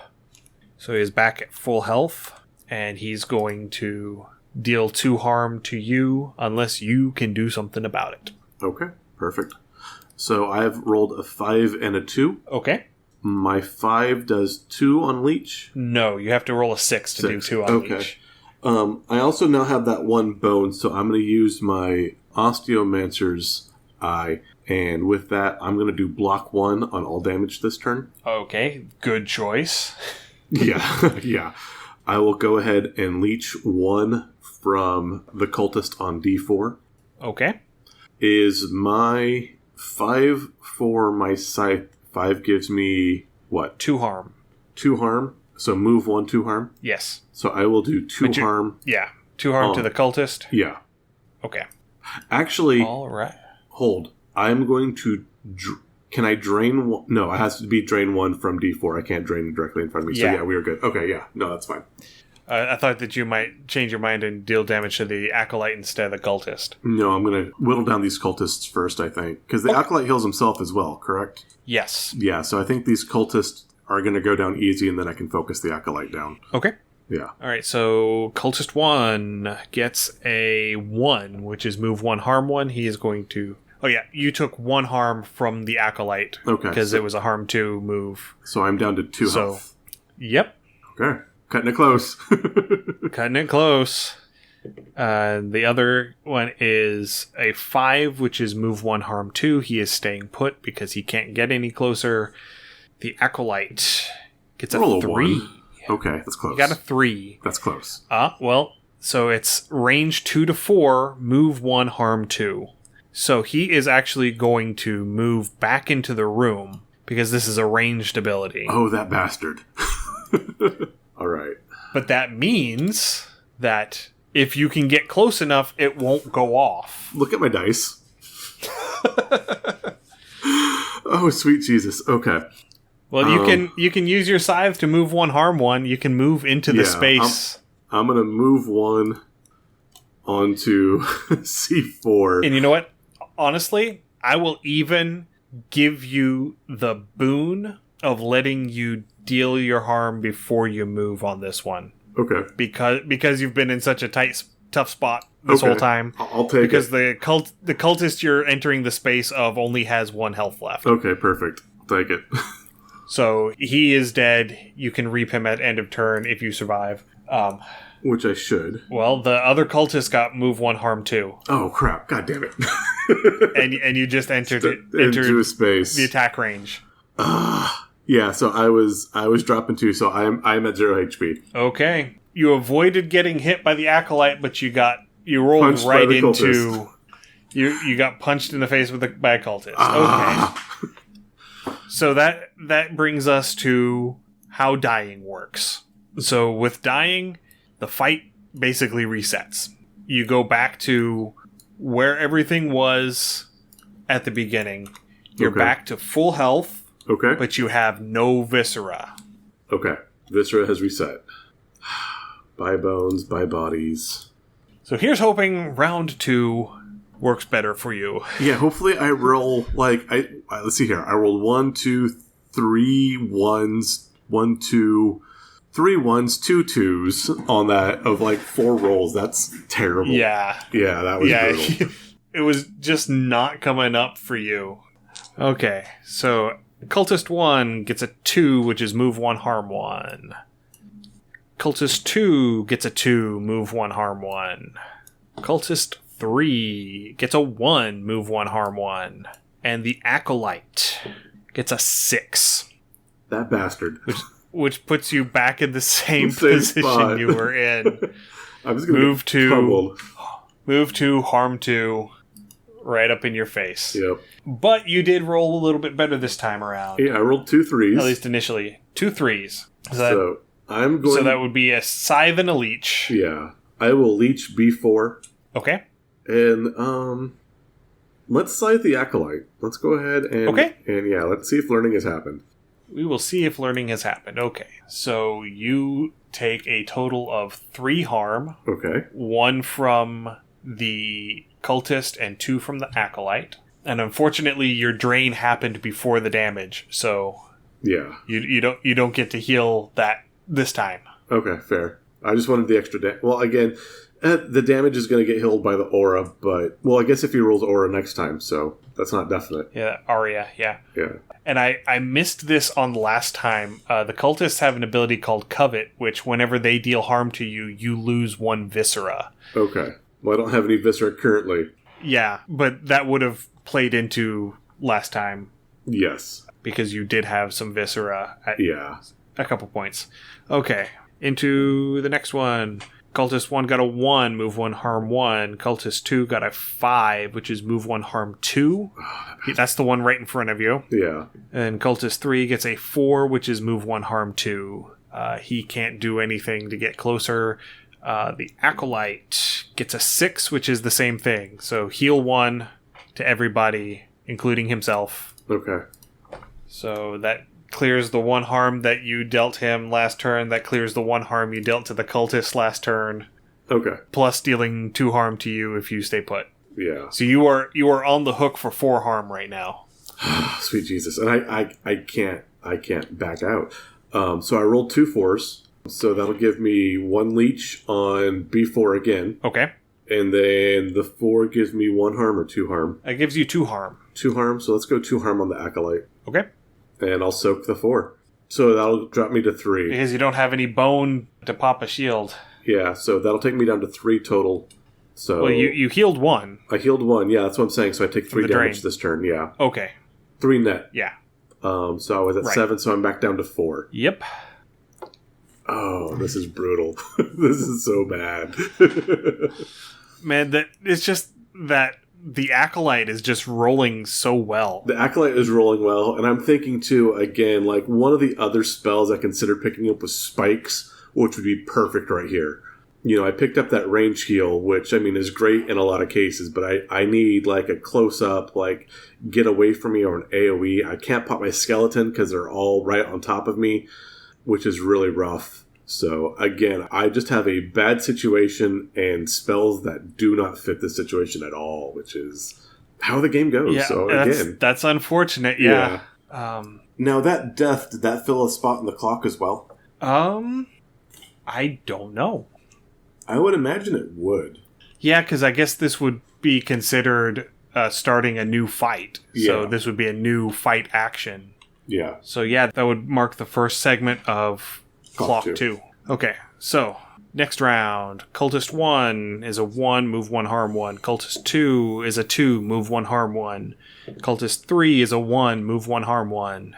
So he's back at full health. And he's going to deal 2 harm to you unless you can do something about it. Okay. Perfect. So I've rolled a 5 and a 2. Okay. My 5 does 2 on leech? No, you have to roll a 6 to do 2 on leech. I also now have that 1 bone, so I'm going to use my Osteomancer's Eye, and with that, I'm going to do block 1 on all damage this turn. Okay, good choice. Yeah. I will go ahead and leech 1 from the cultist on D4. Okay. Is my 5 for my scythe? 5 gives me, what? 2 harm. 2 harm? So move 1, 2 harm? Yes. So I will do 2 harm. Yeah. 2 harm to the cultist? Yeah. Okay. Actually, all right. Hold. I'm going to... Can I drain one? No, it has to be drain 1 from D4. I can't drain it directly in front of me. Yeah. So yeah, we were good. Okay, yeah. No, that's fine. I thought that you might change your mind and deal damage to the Acolyte instead of the cultist. No, I'm going to whittle down these cultists first, I think. Because the Acolyte heals himself as well, correct? Yes. Yeah, so I think these cultists are going to go down easy, and then I can focus the Acolyte down. Okay. Yeah. All right, so Cultist 1 gets a 1, which is move 1, harm 1. He is going to... Oh, yeah, you took 1 harm from the Acolyte. Okay. Because it was a harm 2 move. So I'm down to 2 health. Yep. Okay. Cutting it close. Cutting it close. The other one is a 5, which is move 1, harm 2. He is staying put because he can't get any closer. The Acolyte gets a 3. Okay, that's close. You got a 3. That's close. Well, so it's range 2 to 4, move 1, harm 2. So he is actually going to move back into the room because this is a ranged ability. Oh, that bastard. All right. But that means that if you can get close enough, it won't go off. Look at my dice. Oh, sweet Jesus. Okay. Well, you can use your scythe to move 1, harm 1. You can move into the space. I'm going to move 1 onto C4. And you know what? Honestly, I will even give you the boon of letting you deal your harm before you move on this one. Okay. Because you've been in such a tight tough spot this whole time. I'll take because it. the cultist you're entering the space of only has 1 health left. Okay, perfect. I'll take it. So he is dead. You can reap him at end of turn if you survive. Which I should. Well, the other cultist got move 1, harm 2. Oh crap! God damn it! and you just entered into a space. The attack range. Yeah. So I was dropping 2. So I'm at 0 HP. Okay. You avoided getting hit by the acolyte, but you rolled Punched right into cultist. you got punched in the face by a cultist. Okay. So that brings us to how dying works. So with dying, the fight basically resets. You go back to where everything was at the beginning. You're back to full health. Okay. But you have no viscera. Okay. Viscera has reset. Bye bones, bye bodies. So here's hoping round 2 works better for you. Yeah, hopefully I roll let's see here. I rolled 1, 2, 3 1s, 1, 2, 3 1s, 2 2s on that of 4 rolls. That's terrible. Yeah. Yeah, that was brutal. It was just not coming up for you. Okay, so Cultist 1 gets a 2, which is move 1, harm 1. Cultist 2 gets a 2, move 1, harm 1. Cultist 3 gets a 1, move 1, harm 1. And the Acolyte gets a 6. That bastard. Which puts you back in the same position spot. you were in. I was going to move 2, harm 2, right up in your face. Yep. But you did roll a little bit better this time around. Yeah, I rolled 2 3s. At least initially. 2 3s. So that would be a scythe and a leech. Yeah. I will leech B4. Okay. And let's scythe the acolyte. Let's go ahead and let's see if learning has happened. We will see if learning has happened. Okay. So you take a total of 3 harm. Okay. 1 from the cultist and 2 from the acolyte. And unfortunately your drain happened before the damage, so yeah. You don't get to heal that this time. Okay, fair. I just wanted the extra well, again, the damage is going to get healed by the aura, but I guess if he rolls aura next time, so that's not definite. Yeah, aria, yeah. Yeah. And I missed this on the last time. The cultists have an ability called Covet, which whenever they deal harm to you, you lose 1 viscera. Okay. Well, I don't have any viscera currently. Yeah, but that would have played into last time. Yes. Because you did have some viscera at a couple points. Okay, into the next one. Cultist 1 got a 1, move 1, harm 1. Cultist 2 got a 5, which is move 1, harm 2. That's the one right in front of you. Yeah. And Cultist 3 gets a 4, which is move 1, harm 2. He can't do anything to get closer. The Acolyte gets a 6, which is the same thing. So heal 1 to everybody, including himself. Okay. So that clears the 1 harm that you dealt him last turn. That clears the 1 harm you dealt to the cultist last turn. Okay. Plus dealing 2 harm to you if you stay put. Yeah. So you are on the hook for 4 harm right now. Sweet Jesus. And I can't back out. So I rolled 2 4s. So that'll give me 1 leech on B4 again. Okay. And then the 4 gives me 1 harm or 2 harm? It gives you 2 harm. 2 harm, so let's go 2 harm on the Acolyte. Okay. And I'll soak the 4. So that'll drop me to 3. Because you don't have any bone to pop a shield. Yeah, so that'll take me down to 3 total. So well, you healed 1. I healed 1, yeah, that's what I'm saying. So I take 3 damage this turn, yeah. Okay. 3 net. Yeah. So I was at 7, so I'm back down to 4. Yep. Oh, this is brutal. This is so bad. Man, it's just that the Acolyte is just rolling so well. The Acolyte is rolling well, and I'm thinking too, again, one of the other spells I considered picking up was Spikes, which would be perfect right here. I picked up that range heal, which, is great in a lot of cases, but I need, a close-up, get away from me, or an AoE. I can't pop my skeleton because they're all right on top of me, which is really rough. So, again, I just have a bad situation and spells that do not fit this situation at all, which is how the game goes. Yeah, so, again. That's unfortunate, yeah. Now, that death, did that fill a spot in the clock as well? I don't know. I would imagine it would. Yeah, because I guess this would be considered starting a new fight. Yeah. So this would be a new fight action. Yeah. So yeah, that would mark the first segment of Clock 2. Okay, so next round. Cultist 1 is a 1, move 1, harm 1. Cultist 2 is a 2, move 1, harm 1. Cultist 3 is a 1, move 1, harm 1.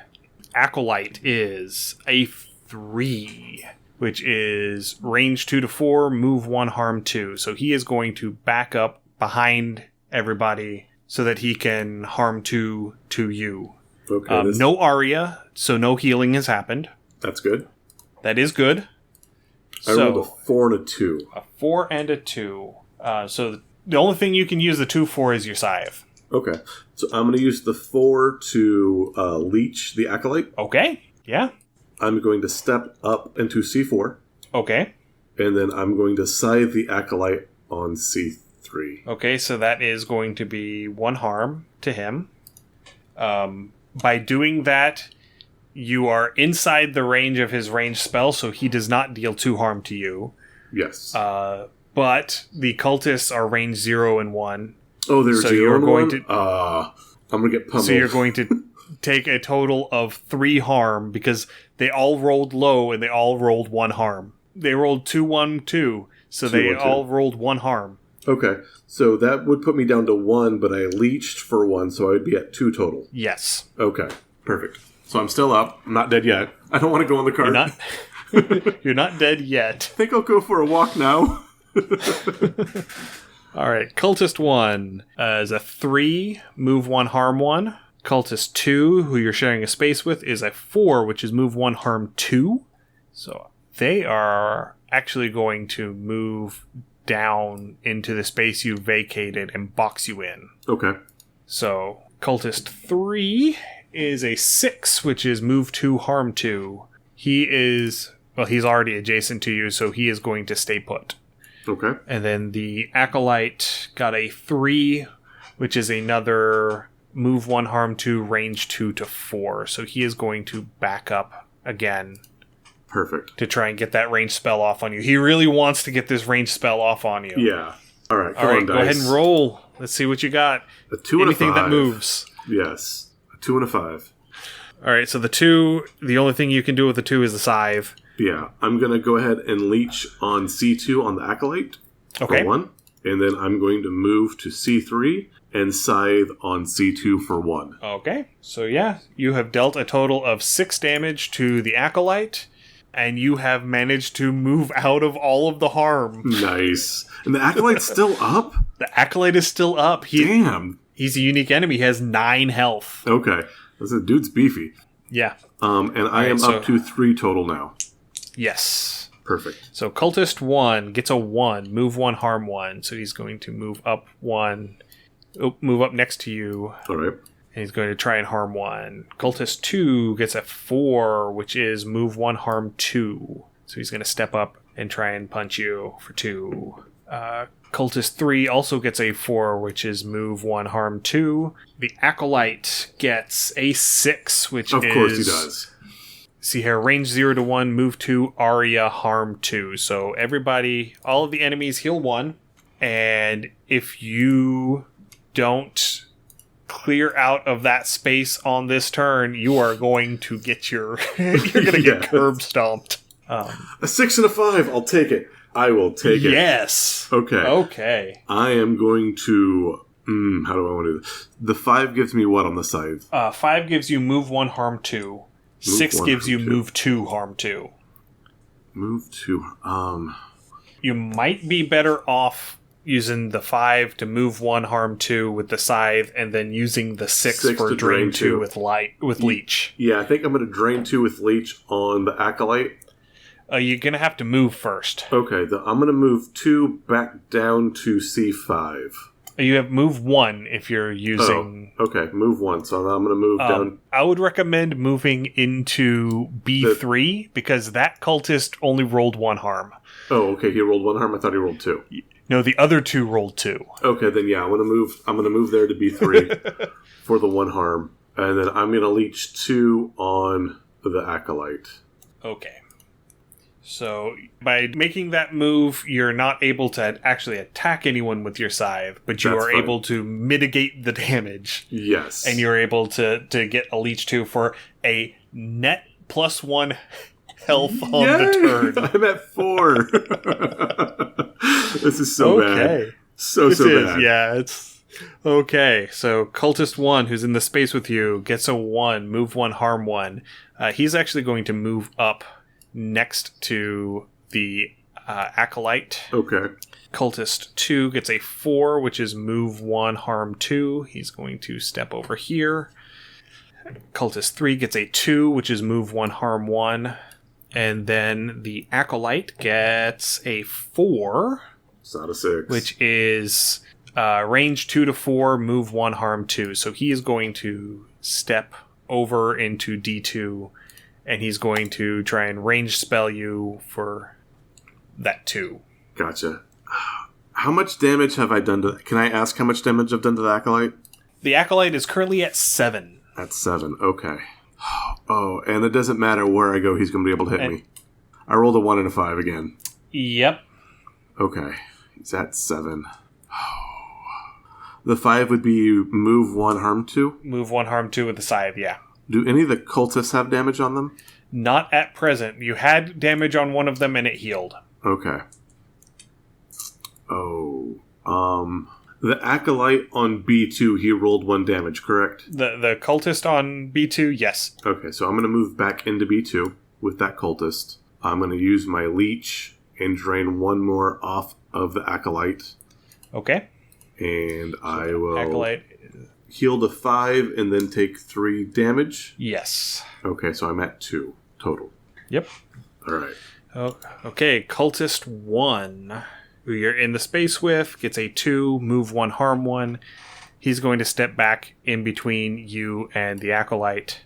Acolyte is a 3, which is range 2 to 4, move 1, harm 2. So he is going to back up behind everybody so that he can harm 2 to you. Okay. No Aria, so no healing has happened. That's good. That is good. I rolled a 4 and a 2. A 4 and a 2. So the only thing you can use the 2 for is your scythe. Okay. So I'm going to use the 4 to leech the Acolyte. Okay. Yeah. I'm going to step up into C4. Okay. And then I'm going to scythe the Acolyte on C3. Okay, so that is going to be 1 harm to him. By doing that, you are inside the range of his ranged spell, so he does not deal 2 harm to you. Yes. But the cultists are range 0 and 1. Oh, there's so 0 you're and going 1? to I'm going to get pummeled. So you're going to take a total of 3 harm because they all rolled low and they all rolled 1 harm. They rolled 2, 1, 2, so they all rolled 1 harm. Okay, so that would put me down to 1, but I leeched for 1, so I would be at 2 total. Yes. Okay, perfect. So I'm still up. I'm not dead yet. I don't want to go on the cart. You're not dead yet. I think I'll go for a walk now. Alright, Cultist 1 is a 3, move 1, harm 1. Cultist 2, who you're sharing a space with, is a 4, which is move 1, harm 2. So they are actually going to move down into the space you vacated and box you in. Okay. So Cultist 3 is a 6, which is move 2, harm 2. He's already adjacent to you, so he is going to stay put. Okay. And then the Acolyte got a 3, which is another move 1, harm 2, range 2 to 4. So he is going to back up again. Perfect. To try and get that range spell off on you. He really wants to get this range spell off on you. Yeah. All right, All right, go ahead and roll. Let's see what you got. A 2 and Anything a 5. that moves. Yes. A 2 and a 5. All right, so the 2, the only thing you can do with the 2 is the scythe. Yeah, I'm going to go ahead and leech on C2 on the Acolyte for 1. And then I'm going to move to C3 and scythe on C2 for 1. Okay, so yeah, you have dealt a total of 6 damage to the Acolyte, and you have managed to move out of all of the harm. Nice. And the Acolyte's still up? The Acolyte is still up. Damn. He's a unique enemy. He has 9 health. Okay. This dude's beefy. Yeah. And I am up to 3 total now. Yes. Perfect. So Cultist 1 gets a 1, move 1, harm 1. So he's going to move up 1, move up next to you. All right. And he's going to try and harm 1. Cultist 2 gets a 4, which is move 1, harm 2. So he's going to step up and try and punch you for 2. Cultist 3 also gets a 4, which is move 1, harm 2. The Acolyte gets a 6, which is... Of course he does. See here, range 0 to 1, move 2, Aria, harm 2. So everybody, all of the enemies heal 1. And if you don't clear out of that space on this turn, you are going to get your... you're going to get curb stomped. A 6 and a 5, I'll take it. I will take it. Yes. Okay. I am going to... how do I want to do this? The 5 gives me what on the scythe? 5 gives you move 1, harm 2. 6 gives you move 2, harm 2. Move 2. You might be better off using the 5 to move 1, harm 2 with the scythe, and then using the 6 for drain 2 with leech. Yeah, I think I'm going to drain 2 with leech on the Acolyte. You're going to have to move first. Okay, I'm going to move 2 back down to C5. You have move 1 if you're using... Oh, okay, move 1. So I'm going to move down... I would recommend moving into B3, because that cultist only rolled 1 harm. Oh, okay, he rolled 1 harm? I thought he rolled 2. No, the other 2 rolled 2. Okay, then yeah, I'm going to move there to B3 for the 1 harm. And then I'm going to leech 2 on the Acolyte. Okay. So by making that move, you're not able to actually attack anyone with your scythe, but you That's are fine. able to mitigate the damage. Yes. And you're able to get a leech 2 for a net +1 health on the turn. I'm at 4. This is so bad. So bad. Yeah, it's okay. So Cultist 1, who's in the space with you, gets a 1, move 1, harm 1. He's actually going to move up next to the Acolyte. Okay. Cultist 2 gets a 4, which is move 1, harm 2. He's going to step over here. Cultist 3 gets a 2, which is move 1, harm 1. And then the Acolyte gets a 4. It's not a 6. Which is range 2 to 4, move 1, harm 2. So he is going to step over into D2, and he's going to try and range spell you for that 2. Gotcha. How much damage have I done to... Can I ask how much damage I've done to the Acolyte? The Acolyte is currently at 7. At 7, okay. Oh, and it doesn't matter where I go, he's going to be able to hit me. I rolled a 1 and a 5 again. Yep. Okay. He's at 7. The 5 would be move 1, harm 2? Move 1, harm 2 with the scythe, yeah. Do any of the cultists have damage on them? Not at present. You had damage on one of them and it healed. Okay. Oh. The Acolyte on B2, he rolled 1 damage, correct? The cultist on B2, yes. Okay, so I'm going to move back into B2 with that cultist. I'm going to use my leech and drain 1 more off of the Acolyte. Okay. And I will Acolyte. heal to 5 and then take 3 damage. Yes. Okay, so I'm at 2 total. Yep. All right. Oh, okay, Cultist 1, who you're in the space with, gets a 2, move 1, harm 1. He's going to step back in between you and the Acolyte.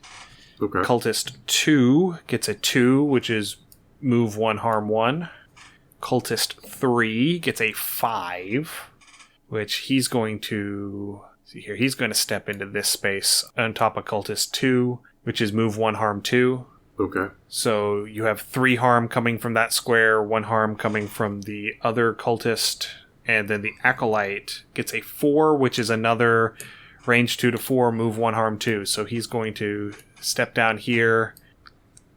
Okay. Cultist 2 gets a 2, which is move 1, harm 1. Cultist 3 gets a 5, which he's going to... See here, he's going to step into this space on top of Cultist 2, which is move 1, harm 2. Okay. So you have 3 harm coming from that square, 1 harm coming from the other cultist, and then the Acolyte gets a 4, which is another range 2 to 4, move 1, harm 2. So he's going to step down here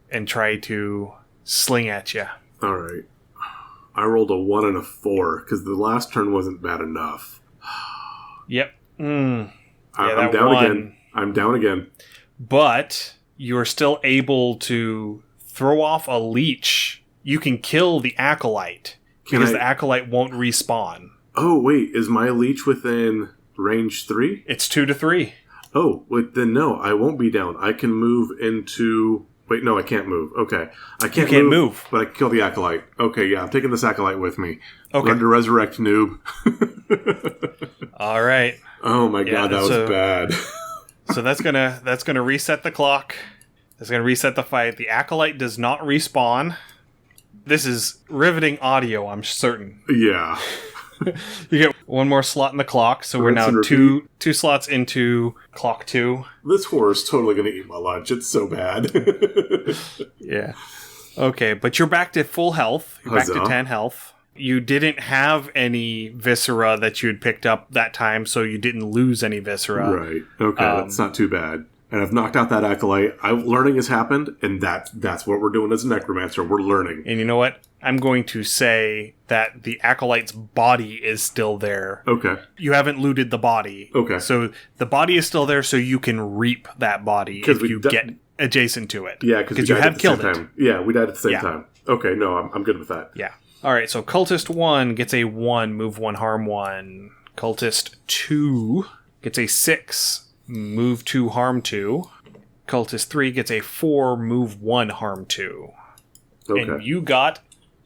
and try to sling at you. All right. I rolled a 1 and a 4 because the last turn wasn't bad enough. Yep. I'm down again. I'm down again. But you're still able to throw off a leech. You can kill the Acolyte because the Acolyte won't respawn. Oh, wait. Is my leech within range 3? It's 2 to 3. Oh, wait, then no. I won't be down. I can move into... Wait, no, I can't move. Okay. I can't move. But I can kill the Acolyte. Okay, yeah. I'm taking this Acolyte with me. Okay. Run to resurrect, noob. All right. Oh my god, that was bad. So that's gonna reset the clock. That's gonna reset the fight. The Acolyte does not respawn. This is riveting audio, I'm certain. Yeah. You get 1 more slot in the clock, so we're now two slots into clock 2. This horror is totally gonna eat my lunch. It's so bad. Yeah. Okay, but you're back to full health. You're back to 10 health. You didn't have any viscera that you had picked up that time, so you didn't lose any viscera. Right. Okay, that's not too bad. And I've knocked out that Acolyte. Learning has happened, and that's what we're doing as a Necromancer. We're learning. And you know what? I'm going to say that the Acolyte's body is still there. Okay. You haven't looted the body. Okay. So the body is still there, so you can reap that body if you get adjacent to it. Yeah, because you have killed it. Yeah, we died at the same time. Okay, no, I'm good with that. Yeah. All right, so Cultist 1 gets a 1, move 1, harm 1. Cultist 2 gets a 6, move 2, harm 2. Cultist 3 gets a 4, move 1, harm 2. Okay. And you got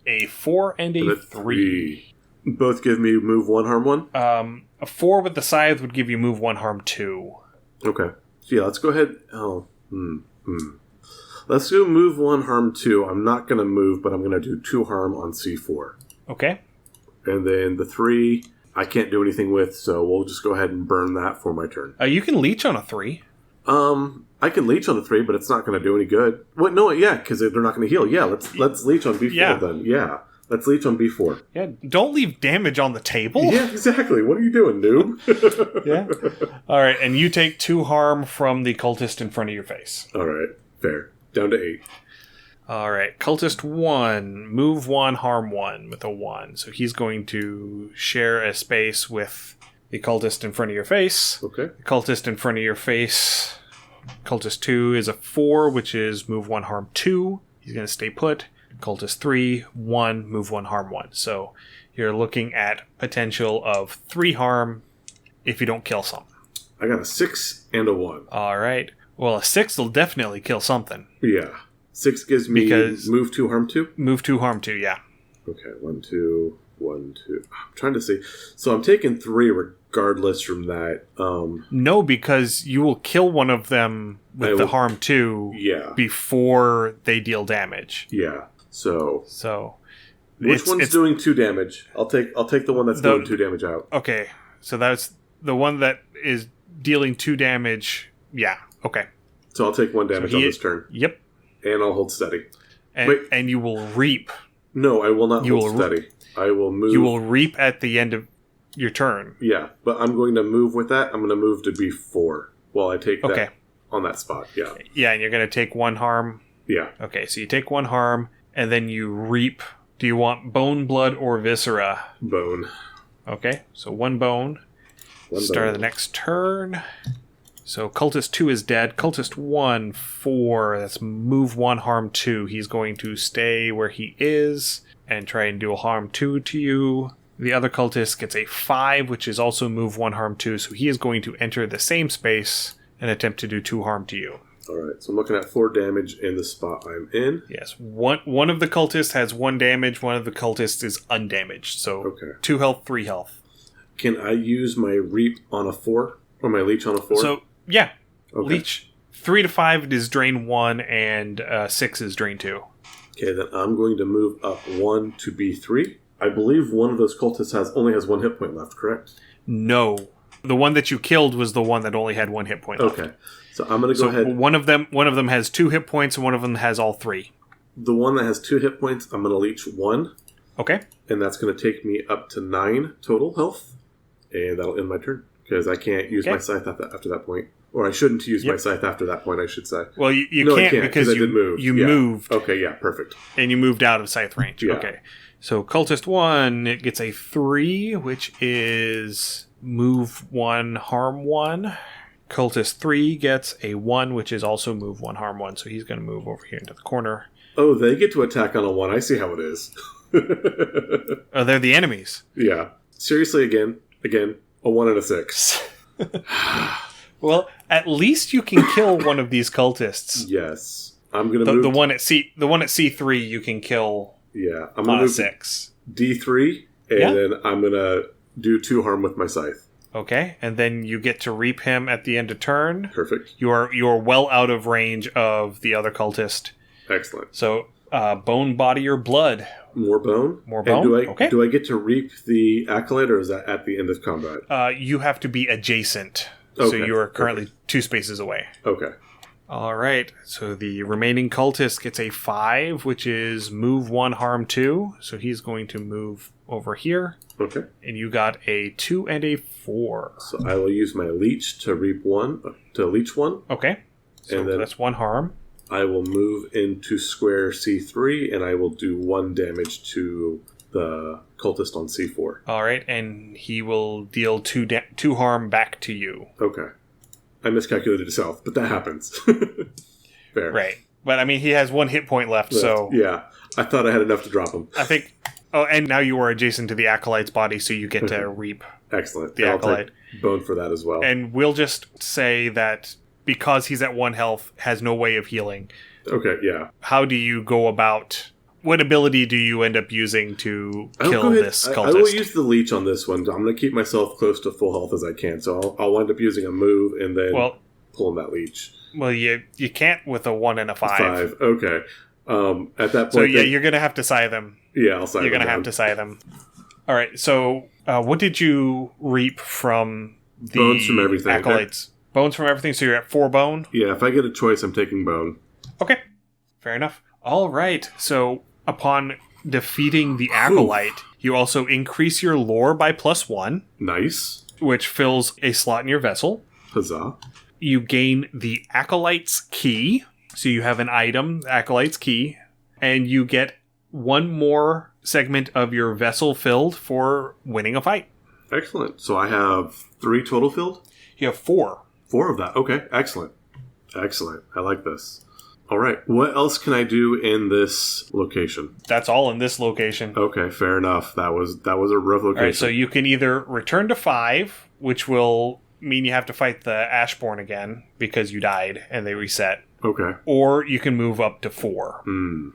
a 4 and a 3. Both give me move 1, harm 1? A 4 with the scythe would give you move 1, harm 2. Okay. So yeah, let's go ahead. Let's do move 1, harm 2. I'm not going to move, but I'm going to do 2 harm on C4. Okay. And then the 3, I can't do anything with, so we'll just go ahead and burn that for my turn. You can leech on a 3. I I can leech on the 3, but it's not going to do any good. What? No, yeah, because they're not going to heal. Yeah, let's leech on B4 then. Yeah, let's leech on B4. Yeah, don't leave damage on the table. Yeah, exactly. What are you doing, noob? Yeah. All right, and you take 2 harm from the cultist in front of your face. All right, fair. Down to 8. All right, cultist 1, move 1, harm 1 with a 1. So he's going to share a space with the cultist in front of your face. Okay. The cultist in front of your face. Cultist 2 is a 4, which is move 1, harm 2. He's going to stay put. Cultist 3, 1, move 1, harm 1. So you're looking at potential of 3 harm if you don't kill something. I got a 6 and a 1. All right. Well, a 6 will definitely kill something. Yeah. 6 gives me move 2, harm 2? Move 2, harm 2, yeah. Okay, 1, 2, 1, 2. I'm trying to see. So I'm taking 3 regardless from that. No, because you will kill one of them with the harm 2 before they deal damage. Yeah. So which one's it's doing 2 damage? I'll take the one that's doing 2 damage out. Okay. So that's the one that is dealing 2 damage. Yeah. Okay. So I'll take 1 damage on this turn. Yep. And I'll hold steady. And you will reap. No, I will not hold steady. I will move. You will reap at the end of your turn. Yeah, but I'm going to move with that. I'm going to move to B4 while I take that on that spot. Yeah. Yeah, and you're going to take 1 harm. Yeah. Okay, so you take 1 harm, and then you reap. Do you want bone, blood, or viscera? Bone. Okay, so 1 bone. Start of the next turn. So Cultist 2 is dead. Cultist 1, 4. That's move 1, harm 2. He's going to stay where he is and try and do a harm 2 to you. The other cultist gets a 5, which is also move 1, harm 2. So he is going to enter the same space and attempt to do 2 harm to you. Alright, so I'm looking at 4 damage in the spot I'm in. Yes, one of the cultists has 1 damage. One of the cultists is undamaged. So 2 health, 3 health. Can I use my reap on a 4? Or my leech on a 4? So, yeah. Okay. Leech 3 to 5 is drain 1, and 6 is drain 2. Okay, then I'm going to move up 1 to B3. I believe one of those cultists only has 1 hit point left, correct? No. The one that you killed was the one that only had 1 hit point left. Okay. So I'm going to go ahead. One of them has 2 hit points, and one of them has all 3. The one that has 2 hit points, I'm going to leech 1. Okay. And that's going to take me up to 9 total health. And that'll end my turn. Because I can't use my scythe after that point. Or I shouldn't use my scythe after that point, I should say. Well, you can't because I did move. You moved. Okay, yeah, perfect. And you moved out of scythe range. Yeah. Okay. So Cultist 1, it gets a 3, which is move 1, harm 1. Cultist 3 gets a 1, which is also move 1, harm 1. So he's going to move over here into the corner. Oh, they get to attack on a 1. I see how it is. Oh, they're the enemies. Yeah. Seriously, again, a 1 and a 6. Well, at least you can kill one of these cultists. Yes. I'm going to move... The one at C3 you can kill. Yeah. I'm going to move 6. D3, and then I'm going to do 2 harm with my scythe. Okay, and then you get to reap him at the end of turn. Perfect. You are well out of range of the other cultist. Excellent. So, bone, body, or blood? More bone. More bone? Do I get to reap the acolyte, or is that at the end of combat? You have to be adjacent. Okay. So you are currently 2 spaces away. Okay. All right. So the remaining cultist gets a 5, which is move 1, harm 2. So he's going to move over here. Okay. And you got a 2 and a 4. So I will use my leech to leech 1. Okay. So and then that's 1 harm. I will move into square C3, and I will do 1 damage to the cultist on C4. All right, and he will deal 2 harm back to you. Okay. I miscalculated itself, but that happens. Fair. Right. But, I mean, he has 1 hit point left, so... Yeah. I thought I had enough to drop him. I think... Oh, and now you are adjacent to the Acolyte's body, so you get to reap Excellent. The Acolyte. I'll take bone for that as well. And we'll just say that because he's at 1 health, has no way of healing. Okay, yeah. How do you go about... What ability do you end up using to kill this cultist? I will use the leech on this one. I'm going to keep myself close to full health as I can. So I'll wind up using a move and then pulling that leech. Well, you can't with a 1 and a 5. 5, okay. At that point... So yeah, you're going to have to scythe them. Yeah, I'll scythe them. You're going to have to scythe them. All right, so what did you reap from the bones from everything. acolytes? Bones from everything, so you're at 4 bone? Yeah, if I get a choice, I'm taking bone. Okay, fair enough. All right, so upon defeating the Acolyte, you also increase your lore by +1. Nice. Which fills a slot in your vessel. Huzzah. You gain the Acolyte's Key. So you have an item, Acolyte's Key, and you get 1 more segment of your vessel filled for winning a fight. Excellent. So I have 3 total filled? You have 4. 4 of that. Okay, excellent. Excellent. I like this. All right. What else can I do in this location? That's all in this location. Okay, fair enough. That was a rough location. All right, so you can either return to 5, which will mean you have to fight the Ashborn again because you died and they reset. Okay. Or you can move up to 4.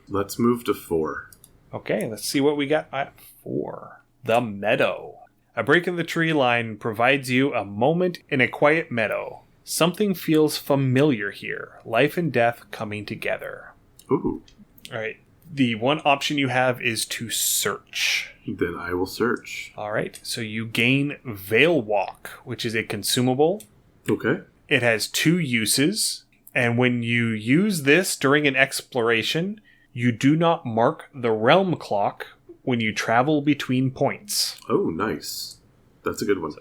Let's move to 4. Okay, let's see what we got at 4. The Meadow. A break in the tree line provides you a moment in a quiet meadow. Something feels familiar here. Life and death coming together. Ooh. All right. The one option you have is to search. Then I will search. All right. So you gain Veil Walk, which is a consumable. Okay. It has 2 uses. And when you use this during an exploration, you do not mark the realm clock when you travel between points. Oh, nice. That's a good one.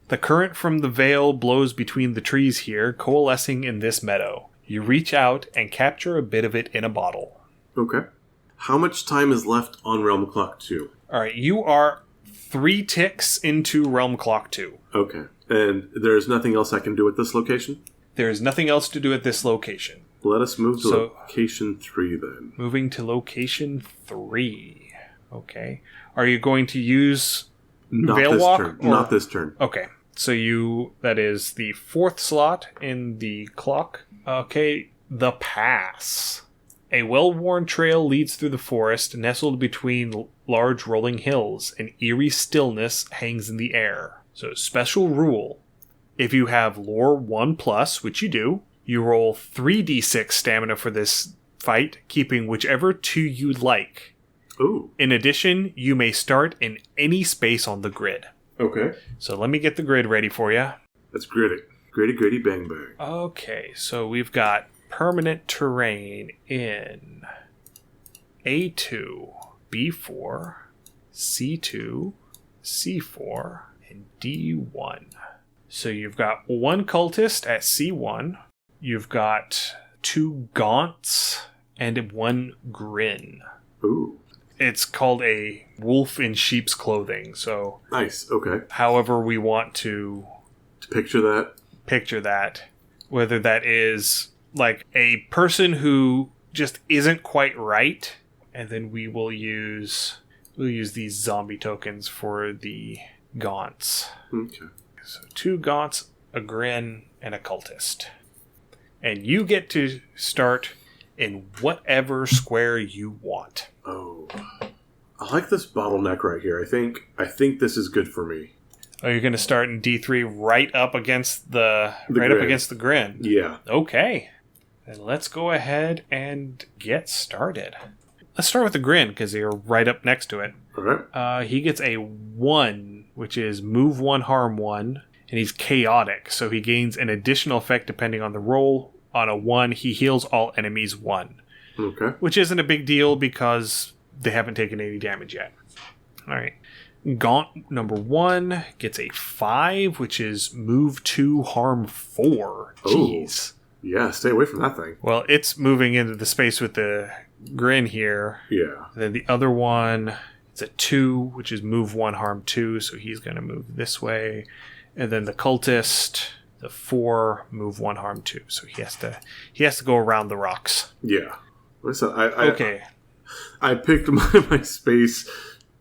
The current from the veil blows between the trees here, coalescing in this meadow. You reach out and capture a bit of it in a bottle. Okay. How much time is left on Realm Clock 2? Alright, you are 3 ticks into Realm Clock 2. Okay. And there's nothing else I can do at this location? There is nothing else to do at this location. Let us move to location 3 then. Moving to location 3. Okay. Are you going to use Veil Walk? Turn. Not this turn. Okay. So that is the 4th slot in the clock. Okay. The Pass. A well-worn trail leads through the forest, nestled between large rolling hills. An eerie stillness hangs in the air. So, special rule. If you have lore 1+, which you do, you roll 3d6 stamina for this fight, keeping whichever 2 you like. Ooh. In addition, you may start in any space on the grid. Okay. So let me get the grid ready for you. Let's grid it. Gritty, gritty, bang, bang. Okay, so we've got permanent terrain in A2, B4, C2, C4, and D1. So you've got 1 cultist at C1. You've got 2 gaunts and 1 grin. Ooh. It's called a wolf in sheep's clothing, so... Nice, okay. However we want to picture that. Whether that is, like, a person who just isn't quite right, and then we'll use these zombie tokens for the gaunts. Okay. So 2 gaunts, a grin, and a cultist. And you get to start in whatever square you want. Oh, I like this bottleneck right here. I think this is good for me. Oh, you're going to start in D3 right up against the grin. up against the grin. Yeah. Okay. Then let's go ahead and get started. Let's start with the grin because you're right up next to it. All right. He gets a 1, which is move 1, harm 1, and he's chaotic, so he gains an additional effect depending on the roll. On a 1, he heals all enemies 1. Okay. Which isn't a big deal because they haven't taken any damage yet. Alright. Gaunt number 1 gets a 5, which is move 2, harm 4. Jeez. Oh, yeah, stay away from that thing. Well, it's moving into the space with the grin here. Yeah. And then the other one, it's a 2, which is move 1, harm 2, so he's going to move this way. And then the cultist... The 4, move 1, harm 2. So he has to go around the rocks. Yeah. Listen, okay. I picked my space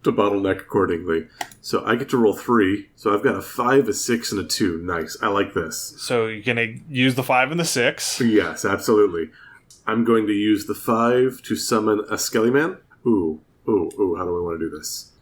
to bottleneck accordingly. So I get to roll 3. So I've got a 5, a 6, and a 2. Nice. I like this. So you're going to use the 5 and the 6? Yes, absolutely. I'm going to use the 5 to summon a Skellyman. Ooh. How do I want to do this?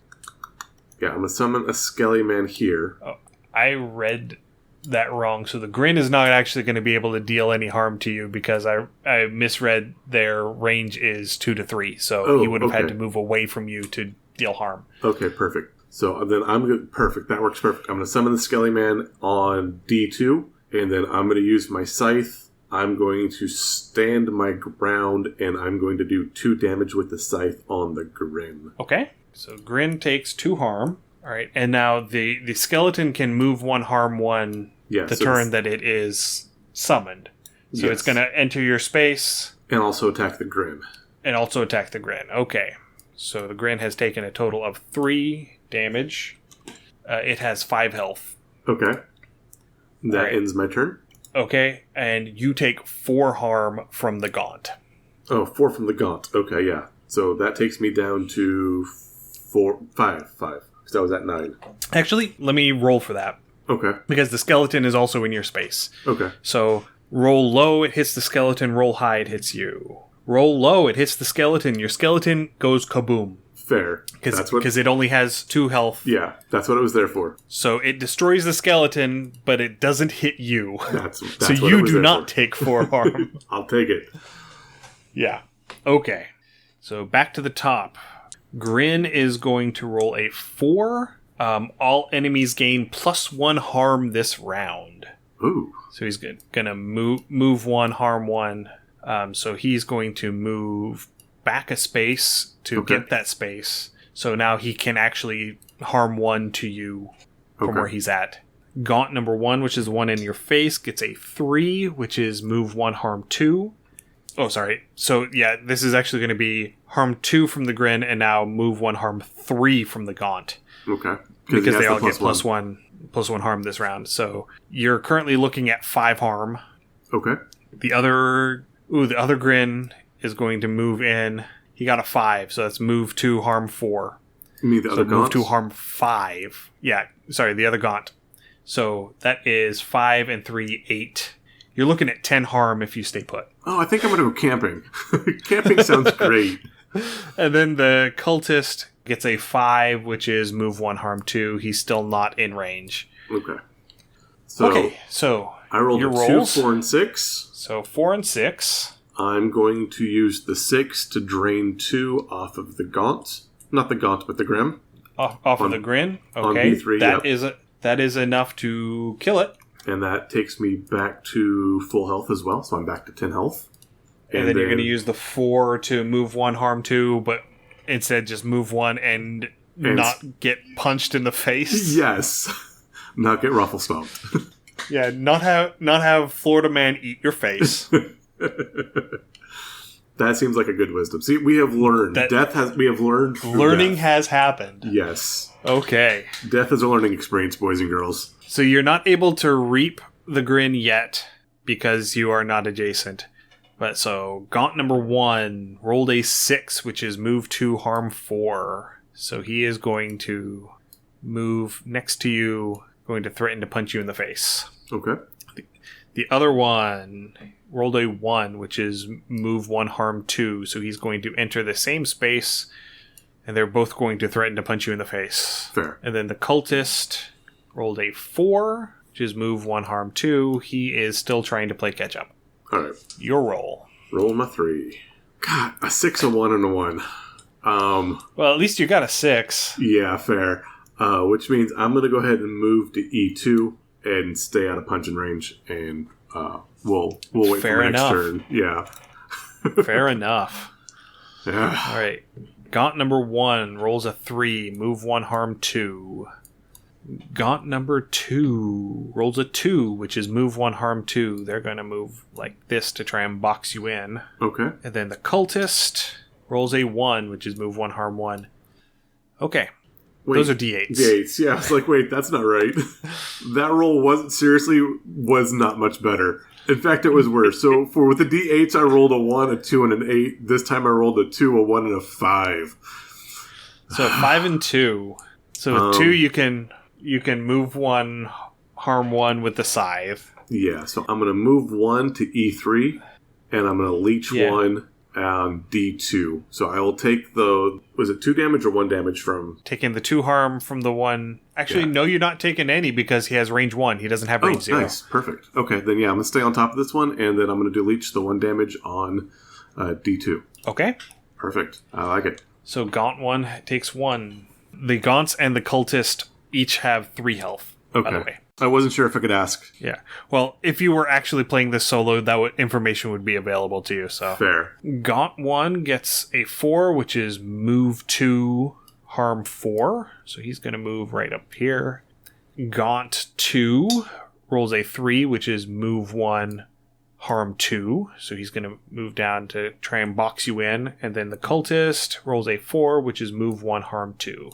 Yeah, I'm going to summon a Skellyman here. Oh, I read that wrong. So the grin is not actually going to be able to deal any harm to you because I misread their range is 2 to 3. So he would have had to move away from you to deal harm. Okay, perfect. So then perfect. That works perfect. I'm going to summon the Skellyman on D2, And then I'm going to use my scythe. I'm going to stand my ground, and I'm going to do 2 damage with the scythe on the Grin. Okay. So Grin takes 2 harm. All right. And now the skeleton can move 1 harm 1 the turn that it is summoned. So it's going to enter your space. And also attack the Grin. Okay. So the Grin has taken a total of 3 damage. It has 5 health. Okay. That ends my turn. Okay, and you take 4 harm from the gaunt. Oh, 4 from the gaunt. Okay, yeah. So that takes me down to 5. Because I was at 9. Actually, let me roll for that. Okay. Because the skeleton is also in your space. Okay. So roll low, it hits the skeleton. Roll high, it hits you. Roll low, it hits the skeleton. Your skeleton goes kaboom. Fair. Because it only has 2 health. Yeah, that's what it was there for. So it destroys the skeleton, but it doesn't hit you. That's so what you do not take 4 harm. I'll take it. Yeah. Okay. So back to the top. Grin is going to roll a 4. All enemies gain +1 harm this round. Ooh. So he's going to move 1, harm 1. So he's going to move back a space to get that space. So now he can actually harm 1 to you from where he's at. Gaunt number 1, which is the one in your face, gets a 3, which is move 1, harm 2. Oh, sorry. So, yeah, this is actually going to be harm 2 from the Grin, and now move 1, harm 3 from the Gaunt. Okay. Because they all get +1 harm this round. So, you're currently looking at 5 harm. Okay. The other Grin is going to move in. He got a 5, so that's move 2, harm 4. You mean the other Gaunt? Move 2, harm 5. Yeah, sorry, the other Gaunt. So that is 5 and 3, 8. You're looking at 10 harm if you stay put. Oh, I think I'm going to go camping. Camping sounds great. And then the cultist gets a 5, which is move 1, harm 2. He's still not in range. Okay. So I rolled your a 2, rolls. 4, and 6. So 4 and 6. I'm going to use the 6 to drain 2 off of the Gaunt. Not the Gaunt, but the Grim. Off of the Grin? Okay. On B3, that is enough to kill it. And that takes me back to full health as well, so I'm back to 10 health. And then you're going to use the 4 to move 1, harm 2, but instead just move 1 and not get punched in the face. Yes. Not get ruffle stomped. Yeah, not have Florida Man eat your face. That seems like a good wisdom. See, we have learned. We have learned. Learning has happened. Yes. Okay. Death is a learning experience, boys and girls. So you're not able to reap the Grin yet because you are not adjacent. But so Gaunt number 1 rolled a 6, which is move 2, harm 4. So he is going to move next to you, going to threaten to punch you in the face. Okay. The other one rolled a 1, which is move 1, harm 2. So he's going to enter the same space, and they're both going to threaten to punch you in the face. Fair. And then the cultist rolled a 4, which is move 1, harm 2. He is still trying to play catch up. All right. Your roll. Roll my 3. God, a 6, a 1, and a 1. Well, at least you got a 6. Yeah, fair. Which means I'm going to go ahead and move to E2 and stay out of punching range, and we'll wait for my next turn. Yeah. Fair enough. Yeah. All right. Gaunt number 1 rolls a 3, move 1, harm 2. Gaunt number 2 rolls a 2, which is move 1, harm 2. They're going to move like this to try and box you in. Okay. And then the cultist rolls a 1, which is move 1, harm 1. Okay. Wait, those are D8s. D8s, yeah. I was like, wait, that's not right. That roll was not much better. In fact, it was worse. So with the D8s, I rolled a 1, a 2, and an 8. This time I rolled a 2, a 1, and a 5. So 5 and 2. So with 2, you can move 1, harm 1 with the scythe. Yeah, so I'm going to move 1 to E3, and I'm going to leech 1 on D2. So I will take was it 2 damage or 1 damage from... Taking the 2 harm from the 1... Actually, no, you're not taking any because he has range 1. He doesn't have range 0. Nice. Perfect. Okay, then I'm going to stay on top of this one, and then I'm going to do leech the 1 damage on D2. Okay. Perfect. I like it. So Gaunt 1 takes 1. The Gaunts and the Cultist each have 3 health, by the way. I wasn't sure if I could ask. Yeah. Well, if you were actually playing this solo, information would be available to you. So Fair. Gaunt 1 gets a 4, which is move 2, harm 4. So he's going to move right up here. Gaunt 2 rolls a 3, which is move 1, harm 2. So he's going to move down to try and box you in. And then the cultist rolls a 4, which is move 1, harm 2.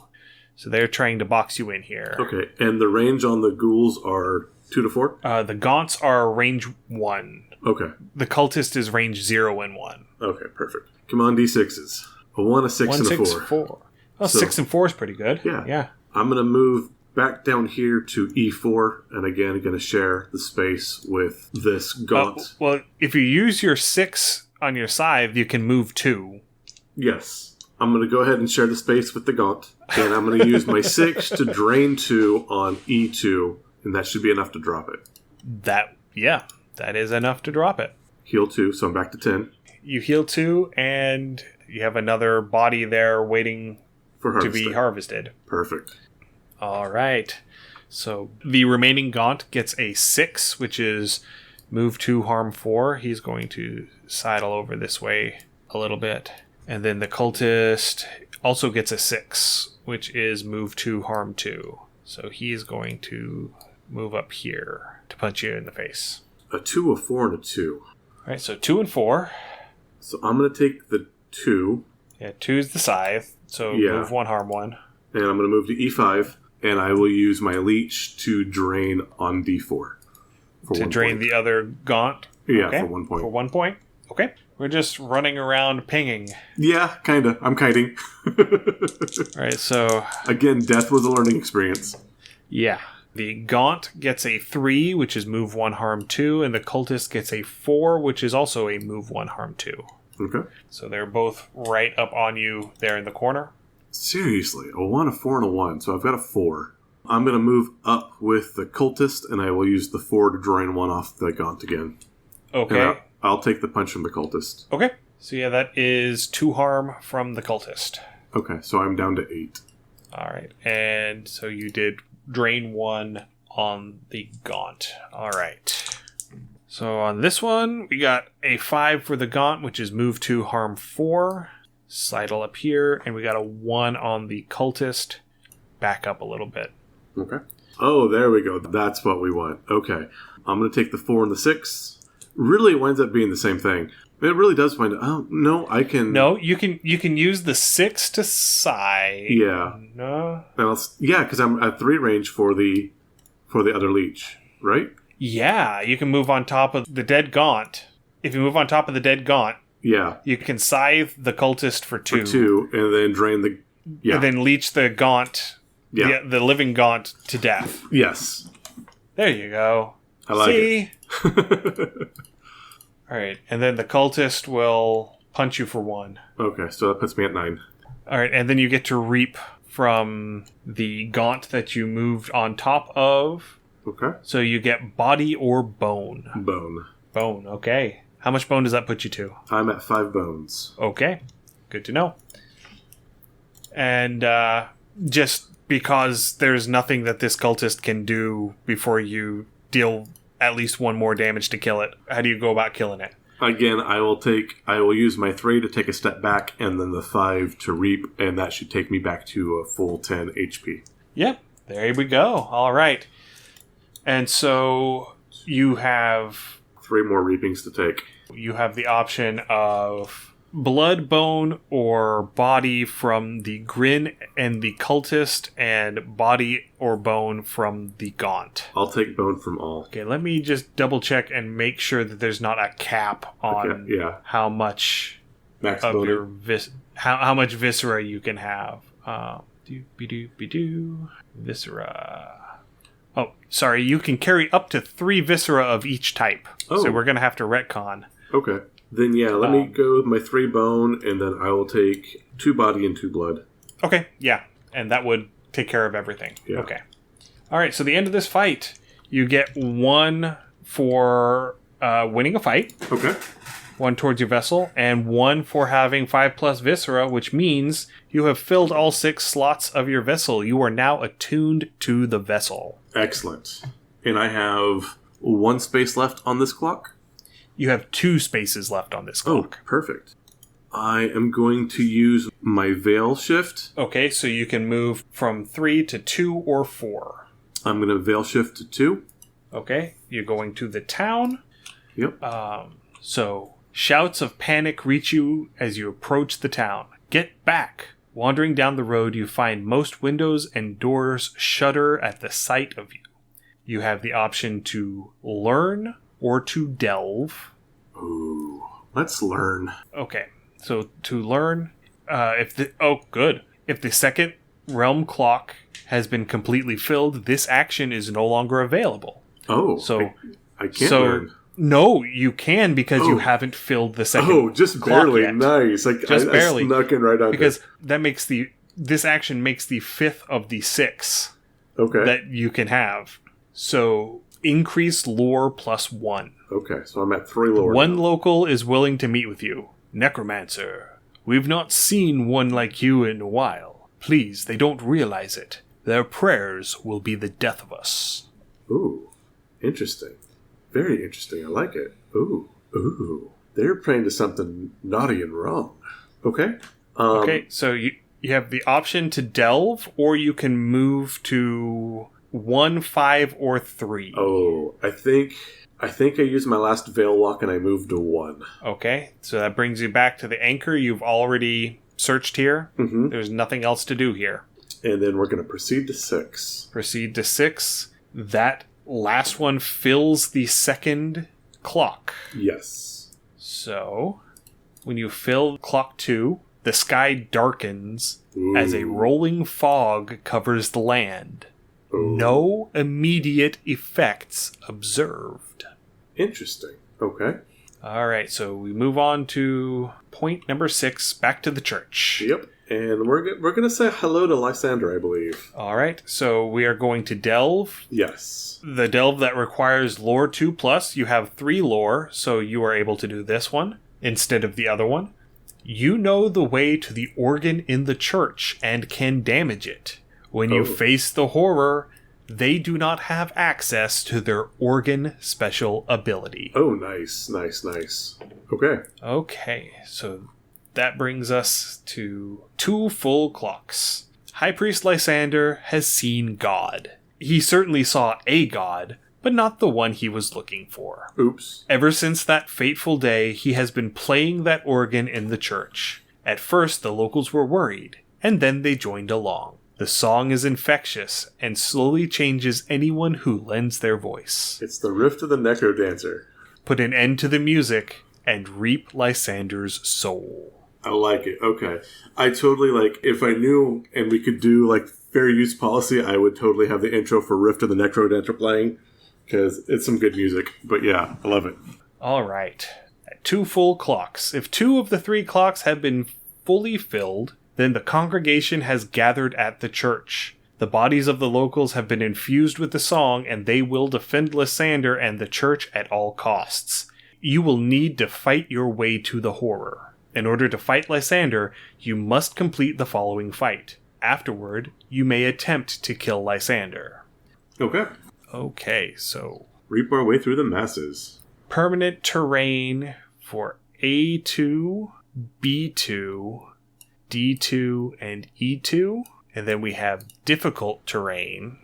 So they're trying to box you in here. Okay, and the range on the ghouls are 2 to 4? The Gaunts are range 1. Okay. The cultist is range 0 and 1. Okay, perfect. Come on, D6s. A 1, a 6, 1, and a 6, 4. 4. Well, So- 6 and 4 is pretty good. Yeah. I'm going to move back down here to E4, and again, I'm going to share the space with this Gaunt. Well, if you use your 6 on your scythe, you can move 2. Yes. I'm going to go ahead and share the space with the Gaunt, and I'm going to use my 6 to drain 2 on E2, and that should be enough to drop it. That is enough to drop it. Heal 2, so I'm back to 10. You heal 2, and you have another body there waiting For to harvesting. be harvested. Perfect. All right. So the remaining Gaunt gets a 6, which is move 2, harm 4. He's going to sidle over this way a little bit. And then the cultist also gets a 6, which is move 2, harm 2. So he is going to move up here to punch you in the face. A 2, a 4, and a 2. All right, so 2 and 4. So I'm going to take the 2, Yeah, 2 is the scythe. So Yeah. move 1, harm 1. and I'm going to move to E5, and I will use my leech to drain on D4. For To 1 drain point. the other Gaunt. Yeah, Okay, for 1 point. For 1 point. Okay. We're just running around pinging. Yeah, kind of. I'm kiting. All right, so Again, death was a learning experience. yeah. The Gaunt gets a 3, which is move 1, harm 2, and the cultist gets a 4, which is also a move 1, harm 2. Okay. So they're both right up on you there in the corner. Seriously, a 1, a 4, and a 1. So I've got a 4. I'm going to move up with the cultist, and I will use the 4 to drain 1 off the Gaunt again. Okay. And I'll take the punch from the cultist. Okay. So yeah, that is 2 harm from the cultist. Okay, so I'm down to 8. All right. And so you did drain 1 on the Gaunt. All right. So on this one, we got a 5 for the Gaunt, which is move 2, harm 4. Sidle up here. And we got a 1 on the cultist. Back up a little bit. Okay. Oh, there we go. That's what we want. Okay. I'm going to take the 4 and the 6. Really, it winds up being the same thing. It really does find out. Oh, no, I can... No, you can use the 6 to side. Yeah. No. Yeah, because I'm at 3 range for the other leech, right? Yeah, you can move on top of the dead Gaunt. If you move on top of the dead Gaunt, Yeah. you can scythe the cultist for 2. For 2, and then drain the... Yeah. And then leech the Gaunt, Yeah. the living Gaunt, to death. Yes. There you go. I like See? it. All right, and then the cultist will punch you for 1. Okay, so that puts me at 9. All right, and then you get to reap from the Gaunt that you moved on top of. Okay. So you get body or bone. Bone. Bone, okay. How much bone does that put you to? I'm at 5 bones. Okay, good to know. And just because there's nothing that this cultist can do before you deal at least 1 more damage to kill it, how do you go about killing it? Again, I will use my 3 to take a step back, and then the 5 to reap, and that should take me back to a full 10 HP. Yep, there we go. All right. And so you have 3 more reapings to take. the option of blood, bone, or body from the Grin and the cultist, and body or bone from the Gaunt. I'll take bone from all. Okay, let me just double check and make sure that there's not a cap on Okay, yeah. how much Max of bone. your how much viscera you can have. Viscera. Oh, sorry, you can carry up to 3 viscera of each type. Oh. So we're gonna have to retcon. Okay. Then, yeah, let me go with my 3 bone, and then I will take 2 body and 2 blood. Okay, yeah, and that would take care of everything. Yeah. Okay. All right, so the end of this fight, you get 1 for winning a fight, Okay. 1 towards your vessel, and 1 for having 5+ viscera, which means you have filled all 6 slots of your vessel. You are now attuned to the vessel. Excellent. And I have 1 space left on this clock? You have 2 spaces left on this clock. Oh, perfect. I am going to use my Veil Shift. Okay, so you can move from 3 to 2 or 4. I'm going to Veil Shift to 2. Okay, you're going to the town. Yep. So, shouts of panic reach you as you approach the town. Get back! Wandering down the road, you find most windows and doors shudder at the sight of you. You have the option to learn or to delve. Ooh, let's learn. Okay, so to learn, if the second realm clock has been completely filled, this action is no longer available. Oh, so I can't learn. No, you can because you haven't filled the second. Oh, just barely. Yet. Nice. Just barely. I snuck in right on because that makes this action makes the 5th of the 6 that you can have. So increase lore +1. Okay, so I'm at 3 lore. 1 now. local is willing to meet with you. Necromancer, we've not seen one like you in a while. Please, they don't realize it. Their prayers will be the death of us. Ooh, interesting. Very interesting. I like it. Ooh. They're praying to something naughty and wrong. Okay. Okay, so you have the option to delve, or you can move to 1, 5, or 3. Oh, I think I used my last Veil Walk and I moved to 1. Okay, so that brings you back to the anchor you've already searched here. Mm-hmm. There's nothing else to do here. And then we're going to proceed to 6. Proceed to 6. That last one fills the second clock. Yes. So, when you fill clock 2, the sky darkens as a rolling fog covers the land. Ooh. No immediate effects observed. Interesting. Okay. Alright, so we move on to point number 6, back to the church. Yep. And we're going to say hello to Lysander, I believe. Alright, so we are going to delve. Yes. The delve that requires lore 2+, you have 3 lore, so you are able to do this one instead of the other one. You know the way to the organ in the church and can damage it. When you face the horror, they do not have access to their organ special ability. Oh, nice. Okay. Okay, so that brings us to 2 full clocks. High Priest Lysander has seen God. He certainly saw a god, but not the one he was looking for. Oops. Ever since that fateful day, he has been playing that organ in the church. At first, the locals were worried, and then they joined along. The song is infectious, and slowly changes anyone who lends their voice. It's the Rift of the Necrodancer. Put an end to the music, and reap Lysander's soul. I like it. Okay. I totally, if I knew and we could do, fair use policy, I would totally have the intro for Rift of the Necrodancer playing, because it's some good music. But yeah, I love it. All right. At 2 full clocks. If 2 of the 3 clocks have been fully filled, then the congregation has gathered at the church. The bodies of the locals have been infused with the song, and they will defend Lysander and the church at all costs. You will need to fight your way to the horror. In order to fight Lysander, you must complete the following fight. Afterward, you may attempt to kill Lysander. Okay, so reap our way through the masses. Permanent terrain for A2, B2, D2, and E2. And then we have difficult terrain.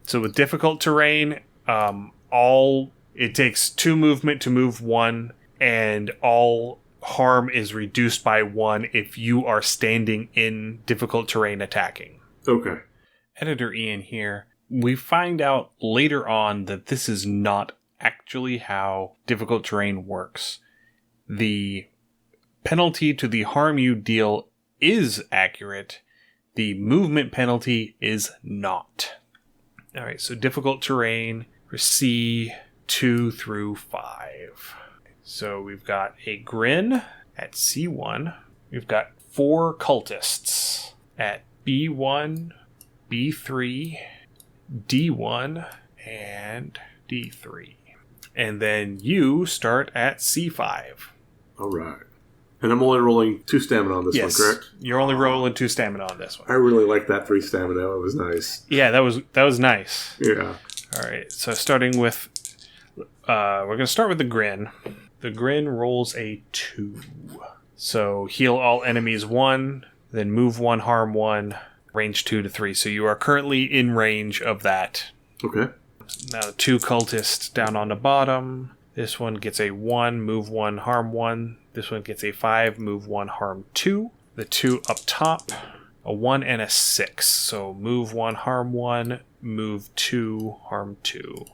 So with difficult terrain, it takes 2 movement to move 1, and all harm is reduced by 1 if you are standing in difficult terrain attacking. Okay. Editor Ian here. We find out later on that this is not actually how difficult terrain works. The penalty to the harm you deal is accurate. The movement penalty is not. Alright, so difficult terrain for C2 through 5. So we've got a Grin at C1. We've got 4 cultists at B1, B3, D1, and D3. And then you start at C5. All right. And I'm only rolling 2 stamina on this one, correct? You're only rolling 2 stamina on this one. I really like that 3 stamina. It was nice. Yeah, that was nice. Yeah. Alright, so starting with... we're going to start with the Grin. The Grin rolls a 2. So heal all enemies 1, then move 1, harm 1, range 2 to 3. So you are currently in range of that. Okay. Now the 2 cultists down on the bottom. This one gets a 1, move 1, harm 1. This one gets a 5, move 1, harm 2. The 2 up top, a 1 and a 6. So move 1, harm 1, move 2, harm 2.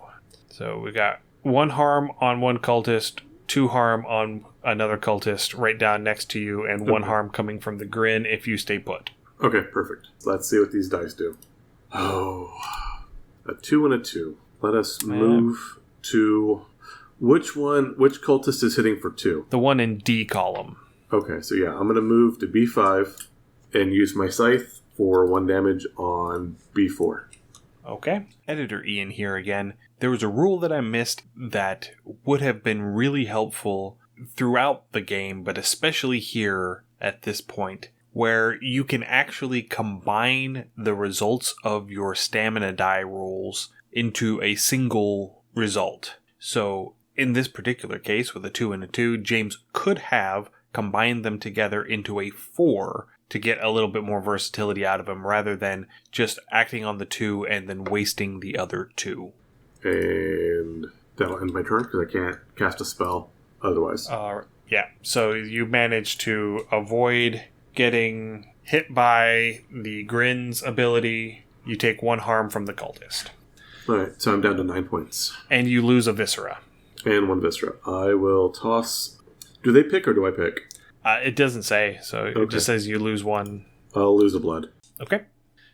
So we got 1 harm on one cultist, 2 harm on another cultist right down next to you, and 1 harm coming from the Grin if you stay put. Okay, perfect. Let's see what these dice do. Oh, a 2 and a 2. Let us move to... Which cultist is hitting for 2? The one in D column. Okay, so yeah, I'm going to move to B5 and use my scythe for 1 damage on B4. Okay. Editor Ian here again. There was a rule that I missed that would have been really helpful throughout the game, but especially here at this point, where you can actually combine the results of your stamina die rolls into a single result. So in this particular case, with a 2 and a 2, James could have combined them together into a 4 to get a little bit more versatility out of him, rather than just acting on the 2 and then wasting the other 2. And that'll end my turn because I can't cast a spell otherwise. Yeah, so you manage to avoid getting hit by the Grin's ability. You take 1 harm from the cultist. Alright, so I'm down to 9 points. And you lose a Viscera. And 1 Viscera. I will toss... Do they pick or do I pick? It doesn't say, so it just says you lose 1. I'll lose a blood. Okay.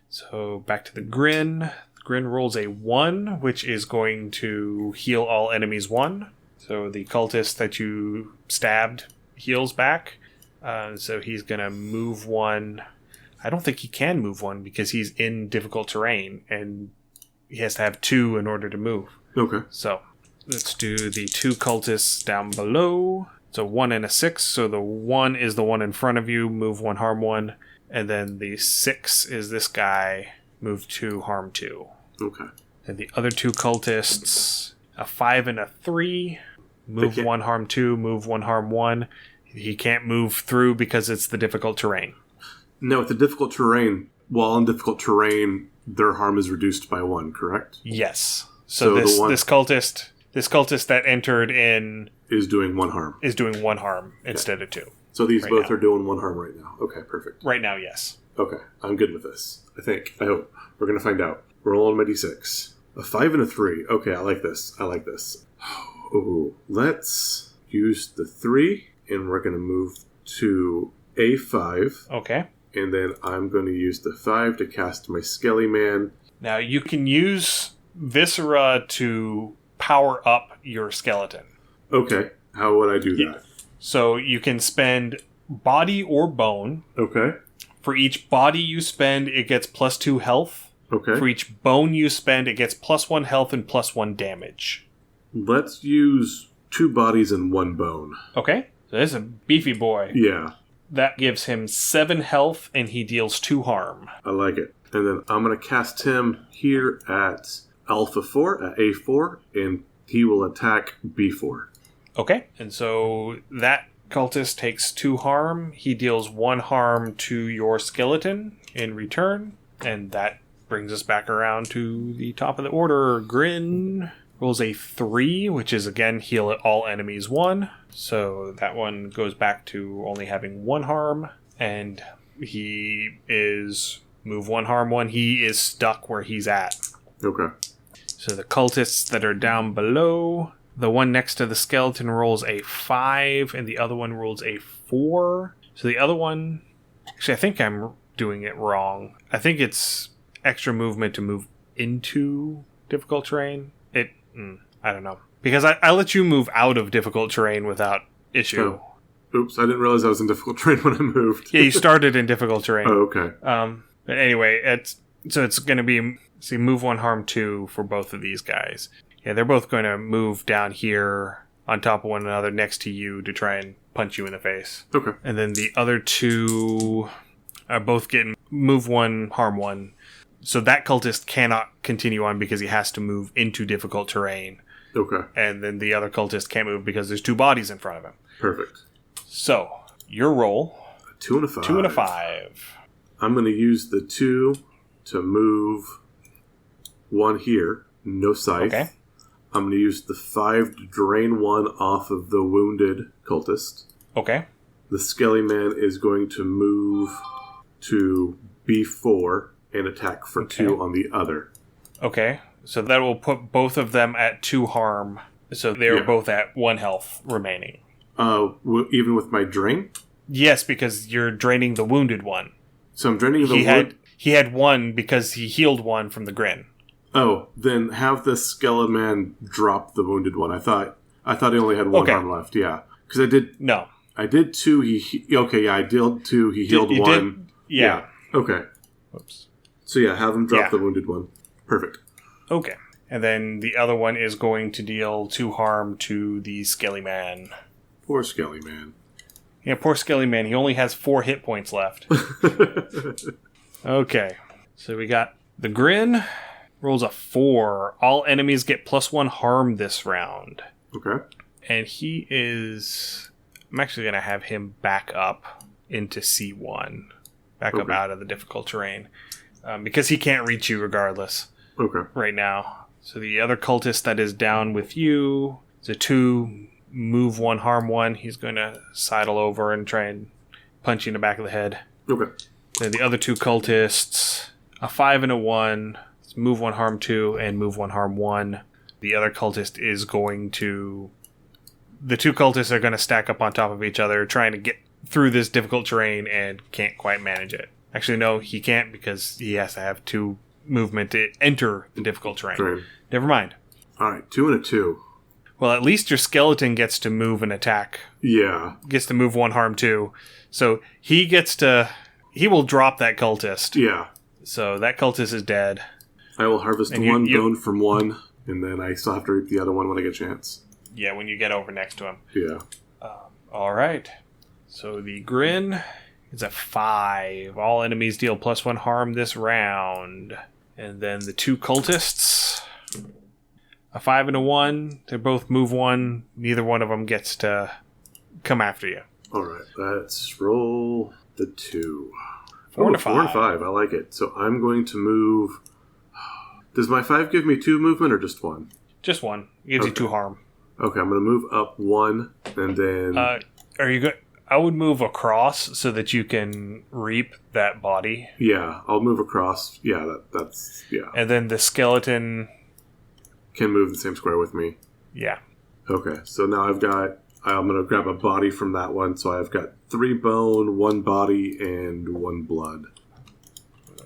So back to the Grin. The Grin rolls a 1, which is going to heal all enemies 1. So the cultist that you stabbed heals back. So he's going to move 1. I don't think he can move 1 because he's in difficult terrain, and he has to have 2 in order to move. Okay. So let's do the 2 cultists down below. So 1 and a 6. So the 1 is the one in front of you. Move 1, harm 1. And then the 6 is this guy. Move 2, harm 2. Okay. And the other 2 cultists, a 5 and a 3. Move 1, harm 2. Move 1, harm 1. He can't move through because it's the difficult terrain. No, with the difficult terrain, while in difficult terrain, their harm is reduced by 1, correct? Yes. So this cultist that entered in... Is doing 1 harm. Is doing 1 harm instead of 2. So these both are doing 1 harm right now. Okay, perfect. Right now, yes. Okay, I'm good with this. I think. I hope. We're going to find out. Roll on my d6. A 5 and a 3. Okay, I like this. Ooh, let's use the 3, and we're going to move to A5. Okay. And then I'm going to use the 5 to cast my Skelly Man. Now, you can use Viscera to power up your skeleton. Okay, how would I do that? So you can spend body or bone. Okay. For each body you spend, it gets +2 health. Okay. For each bone you spend, it gets +1 health and +1 damage. Let's use 2 bodies and 1 bone. Okay. So this is a beefy boy. Yeah. That gives him 7 health, and he deals 2 harm. I like it. And then I'm going to cast him here at Alpha 4, at A4, and he will attack B4. Okay. And so that cultist takes 2 harm. He deals 1 harm to your skeleton in return. And that brings us back around to the top of the order. Grin rolls a 3, which is, again, heal all enemies 1. So that one goes back to only having 1 harm. And he is move 1, harm 1. He is stuck where he's at. Okay. So the cultists that are down below, the one next to the skeleton rolls a 5, and the other one rolls a 4. So the other one... Actually, I think I'm doing it wrong. I think it's extra movement to move into difficult terrain. I don't know. Because I let you move out of difficult terrain without issue. Oh. Oops, I didn't realize I was in difficult terrain when I moved. Yeah, you started in difficult terrain. Oh, okay. But anyway, it's going to be... See, move 1, harm 2 for both of these guys. Yeah, they're both going to move down here on top of one another next to you to try and punch you in the face. Okay. And then the other 2 are both getting move 1, harm 1. So that cultist cannot continue on because he has to move into difficult terrain. Okay. And then the other cultist can't move because there's 2 bodies in front of him. Perfect. So, your roll. 2 and a 5. 2 and a 5. I'm going to use the 2 to move 1 here. No scythe. Okay. I'm going to use the 5 to drain 1 off of the wounded cultist. Okay. The Skelly Man is going to move to B4 and attack for 2 on the other. Okay. So that will put both of them at 2 harm. So they're both at 1 health remaining. Even with my drain? Yes, because you're draining the wounded one. So I'm draining the He had 1 because he healed 1 from the grin. Oh, then have the Skeleton Man drop the wounded one. I thought he only had 1 harm left. Yeah, because I did. No, I did 2. I did 2. He healed 1. Yeah. Okay. Oops. So yeah, have him drop the wounded one. Perfect. Okay. And then the other one is going to deal 2 harm to the Skelly Man. Poor Skelly Man. Yeah, poor Skelly Man. He only has 4 hit points left. Okay. So we got the Grin. Rolls a 4. All enemies get +1 harm this round. Okay. And he is... I'm actually going to have him back up into C1. Back up out of the difficult terrain. Because he can't reach you regardless. Okay. Right now. So the other cultist that is down with you is a 2, move 1, harm 1. He's going to sidle over and try and punch you in the back of the head. Okay. Then the other 2 cultists, a 5 and a 1, move 1, harm 2, and move 1, harm 1. The other cultist is going to... The 2 cultists are going to stack up on top of each other, trying to get through this difficult terrain and can't quite manage it. Actually, no, he can't because he has to have 2 movement to enter the difficult terrain. Never mind. Alright, 2 and a 2. Well, at least your skeleton gets to move and attack. Yeah. Gets to move 1, harm 2. So he gets to... He will drop that cultist. Yeah. So that cultist is dead. I will harvest 1 bone from 1, and then I still have to reap the other one when I get a chance. Yeah, when you get over next to him. Yeah. Alright. So the Grin is a 5. All enemies deal +1 harm this round. And then the 2 cultists, a 5 and a 1. They both move 1. Neither one of them gets to come after you. Alright, let's roll the 2. 4 and a 5. 4 and 5, I like it. So I'm going to move... Does my 5 give me 2 movement or just 1? Just 1. It gives you 2 harm. Okay, I'm going to move up 1, and then... Are you good? I would move across so that you can reap that body. Yeah, I'll move across. Yeah, that's... Yeah. And then the skeleton... Can move the same square with me. Yeah. Okay, so now I'm going to grab a body from that one, so I've got 3 bone, 1 body, and 1 blood.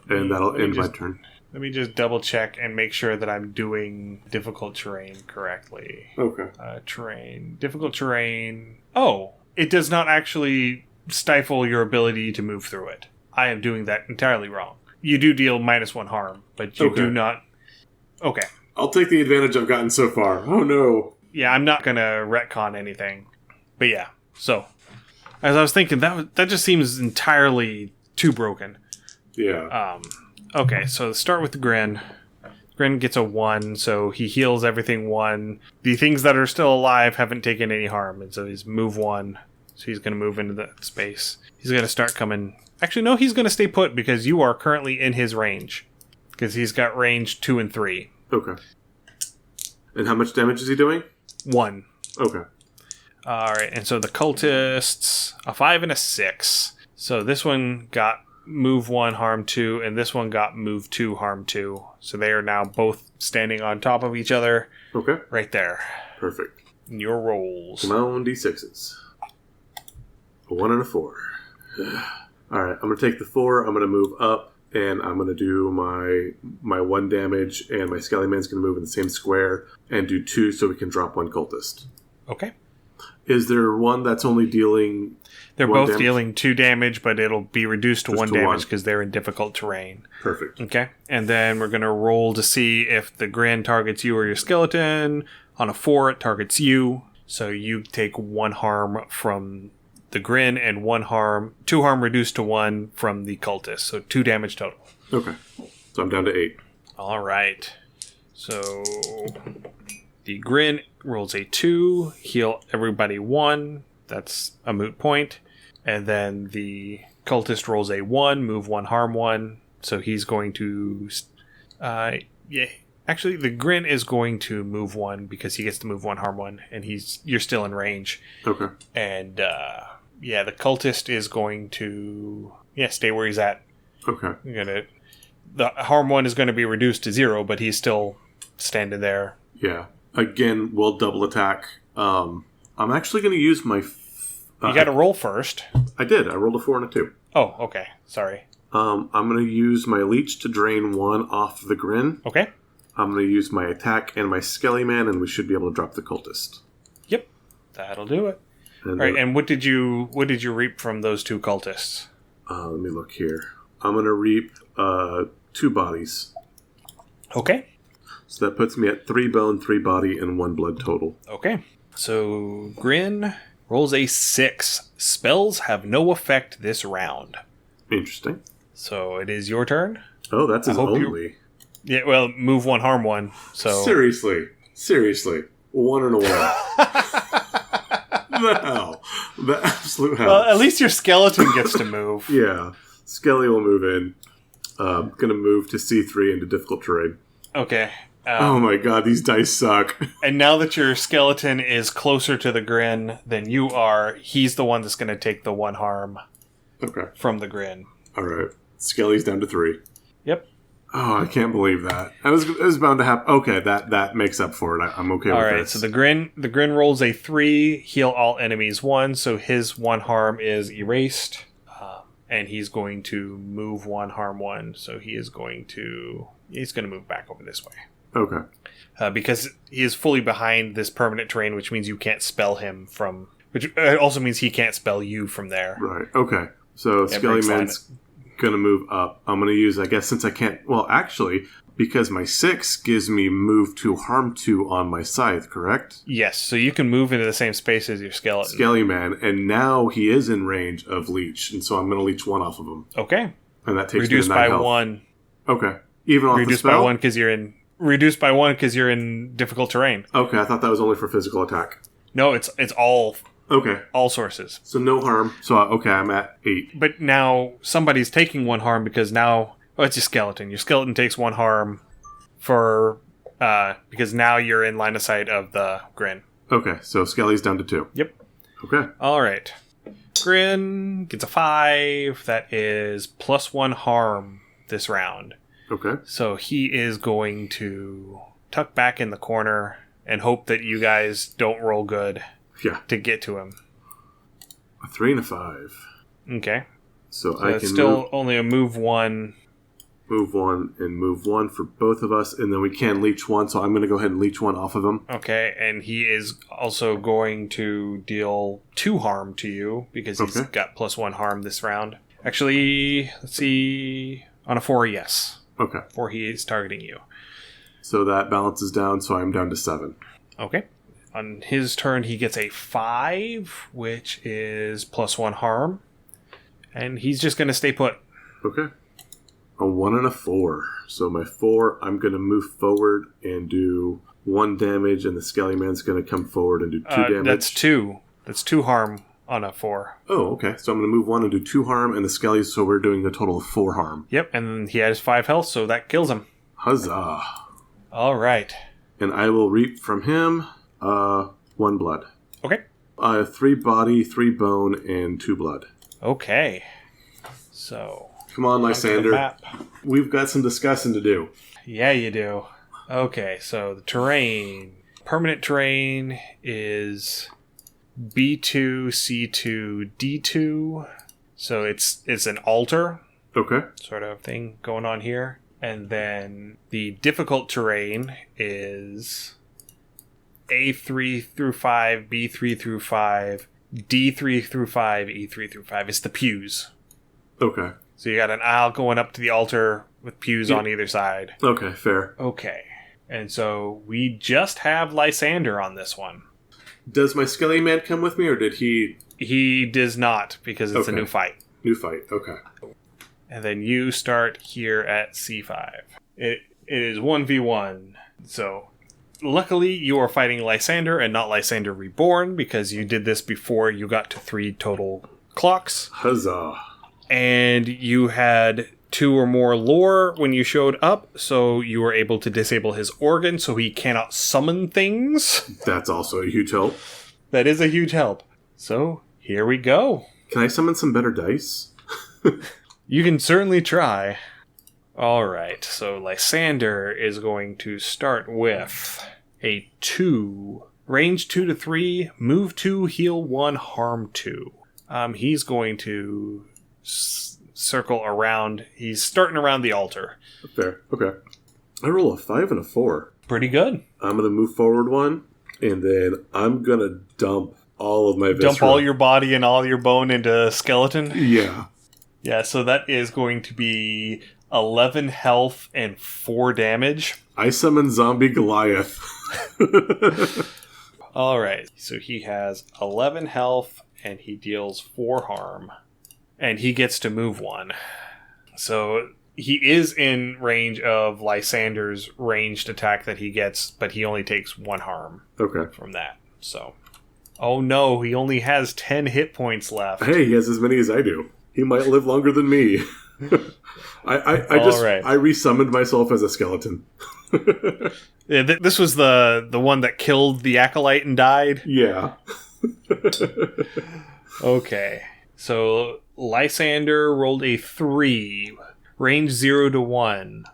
And that'll end my turn. Let me just double check and make sure that I'm doing difficult terrain correctly. Okay. Terrain. Difficult terrain. Oh, it does not actually stifle your ability to move through it. I am doing that entirely wrong. You do deal -1 harm, but you do not... Okay. I'll take the advantage I've gotten so far. Oh, no. Yeah, I'm not going to retcon anything. But yeah, so... As I was thinking, that just seems entirely too broken. Yeah. Okay, so start with the Grin. Grin gets a 1, so he heals everything 1. The things that are still alive haven't taken any harm, and so he's move 1. So he's going to move into that space. He's going to start coming... Actually, no, he's going to stay put because you are currently in his range. Because he's got range 2 and 3. Okay. And how much damage is he doing? 1. Okay. Alright, and so the cultists... A 5 and a 6. So this one got... move 1, harm 2, and this one got move 2, harm 2. So they are now both standing on top of each other. Okay. Right there. Perfect. Your rolls. Come on, D6s. A 1 and a 4. Alright, I'm going to take the 4, I'm going to move up, and I'm going to do my 1 damage, and my Skelly Man's going to move in the same square, and do 2 so we can drop 1 cultist. Okay. Is there one that's only dealing... They're both damage? dealing 2 damage, but it'll be reduced to Just 1 to damage 1. because they're in difficult terrain. Perfect. Okay. And then we're going to roll to see if the Grin targets you or your skeleton. On a 4, it targets you. So you take 1 harm from the Grin and 2 harm reduced to 1 from the cultist. So 2 damage total. Okay. So I'm down to 8. All right. So the Grin rolls a 2, heal everybody 1. That's a moot point. And then the Cultist rolls a 1, move 1, harm 1. So he's going to... Actually, the Grin is going to move 1 because he gets to move 1, harm 1. And you're still in range. Okay. And, the Cultist is going to... stay where he's at. Okay. The harm 1 is going to be reduced to 0, but he's still standing there. Yeah. Again, we'll double attack. I'm actually going to use my... You got to roll first. I did. I rolled a 4 and a 2. Oh, okay. Sorry. I'm going to use my Leech to drain 1 off the Grin. Okay. I'm going to use my attack and my Skelly Man, and we should be able to drop the Cultist. Yep. That'll do it. And all right, and what did you reap from those 2 cultists? Let me look here. I'm going to reap 2 bodies. Okay. So that puts me at 3 bone, 3 body, and 1 blood total. Okay. So Grin rolls a 6. Spells have no effect this round. Interesting. So it is your turn. Oh, that's his only. Yeah, well, move 1, harm 1. So Seriously. 1 and a 1. The hell. The absolute hell. Well, at least your skeleton gets to move. Yeah. Skelly will move in. Gonna move to C3 into difficult terrain. Okay. Oh my god, these dice suck. And now that your skeleton is closer to the Grin than you are, he's the one that's going to take the 1 harm from the Grin. Alright. Skelly's down to 3. Yep. Oh, I can't believe that. It was bound to happen. Okay, that makes up for it. I'm okay with that. Alright, so the Grin rolls a 3, heal all enemies 1, so his 1 harm is erased. And he's going to move 1, harm 1, so he's going to move back over this way. Okay. Because he is fully behind this permanent terrain, which means you can't spell him from... Which also means he can't spell you from there. Right, okay. So Skellyman's going to move up. I'm going to use, I guess, since I can't... Well, actually, because my 6 gives me move 2, harm 2 on my scythe, correct? Yes, so you can move into the same space as your skeleton. Skellyman, and now he is in range of leech, and so I'm going to leech 1 off of him. Okay. And that takes reduced me to 9 by health. 1. Okay. Even off reduced the spell? by 1 because you're in... Reduced by 1 because you're in difficult terrain. Okay, I thought that was only for physical attack. No, it's all... Okay. All sources. So no harm. So, okay, I'm at 8. But now somebody's taking 1 harm because now... Oh, it's your skeleton. Your skeleton takes 1 harm for... because now you're in line of sight of the Grin. Okay, so Skelly's down to 2. Yep. Okay. Alright. Grin gets a 5. That is plus 1 harm this round. Okay. So he is going to tuck back in the corner and hope that you guys don't roll good to get to him. A 3 and a 5. Okay. So I can still only a move 1. Move 1 and move 1 for both of us, and then we can leech 1, so I'm going to go ahead and leech 1 off of him. Okay, and he is also going to deal 2 harm to you because he's got plus 1 harm this round. Actually, let's see. On a 4, yes. Okay. 4, he is targeting you. So that balances down, so I'm down to 7. Okay. On his turn, he gets a 5, which is plus 1 harm. And he's just going to stay put. Okay. A 1 and a 4. So my 4, I'm going to move forward and do 1 damage, and the Skellyman's going to come forward and do 2 damage. That's 2. That's 2 harm on a 4. Oh, okay. So I'm going to move 1 and do 2 harm, and the Skelly, so we're doing a total of 4 harm. Yep, and he has 5 health, so that kills him. Huzzah. All right. And I will reap from him 1 blood. Okay. 3 body, 3 bone, and 2 blood. Okay. So... Come on, Lysander. We've got some discussing to do. Yeah, you do. Okay, so the terrain. Permanent terrain is B2, C2, D2. So it's an altar. Okay. Sort of thing going on here. And then the difficult terrain is A3 through 5, B3 through 5, D3 through 5, E3 through 5. It's the pews. Okay. So you got an aisle going up to the altar with pews on either side. Okay, fair. Okay. And so we just have Lysander on this one. Does my Skelly Man come with me, or did he... He does not, because it's a new fight. New fight, okay. And then you start here at C5. It is 1v1. So, luckily, you are fighting Lysander and not Lysander Reborn, because you did this before you got to 3 total clocks. Huzzah. And you had 2 or more lore when you showed up, so you were able to disable his organ so he cannot summon things. That's also a huge help. That is a huge help. So, here we go. Can I summon some better dice? You can certainly try. Alright, so Lysander is going to start with a 2. Range 2 to 3, move 2, heal 1, harm 2. He's going to circle around. He's starting around the altar. Fair. Okay. I roll a 5 and a 4. Pretty good. I'm going to move forward 1, and then I'm going to dump all of my viscera. Dump all your body and all your bone into skeleton? Yeah. Yeah, so that is going to be 11 health and 4 damage. I summon Zombie Goliath. Alright, so he has 11 health and he deals 4 harm. And he gets to move 1. So he is in range of Lysander's ranged attack that he gets, but he only takes 1 harm from that. So, oh no, he only has 10 hit points left. Hey, he has as many as I do. He might live longer than me. I resummoned myself as a skeleton. Yeah, this was the one that killed the acolyte and died? Yeah. Okay. So Lysander rolled a 3. Range 0 to 1.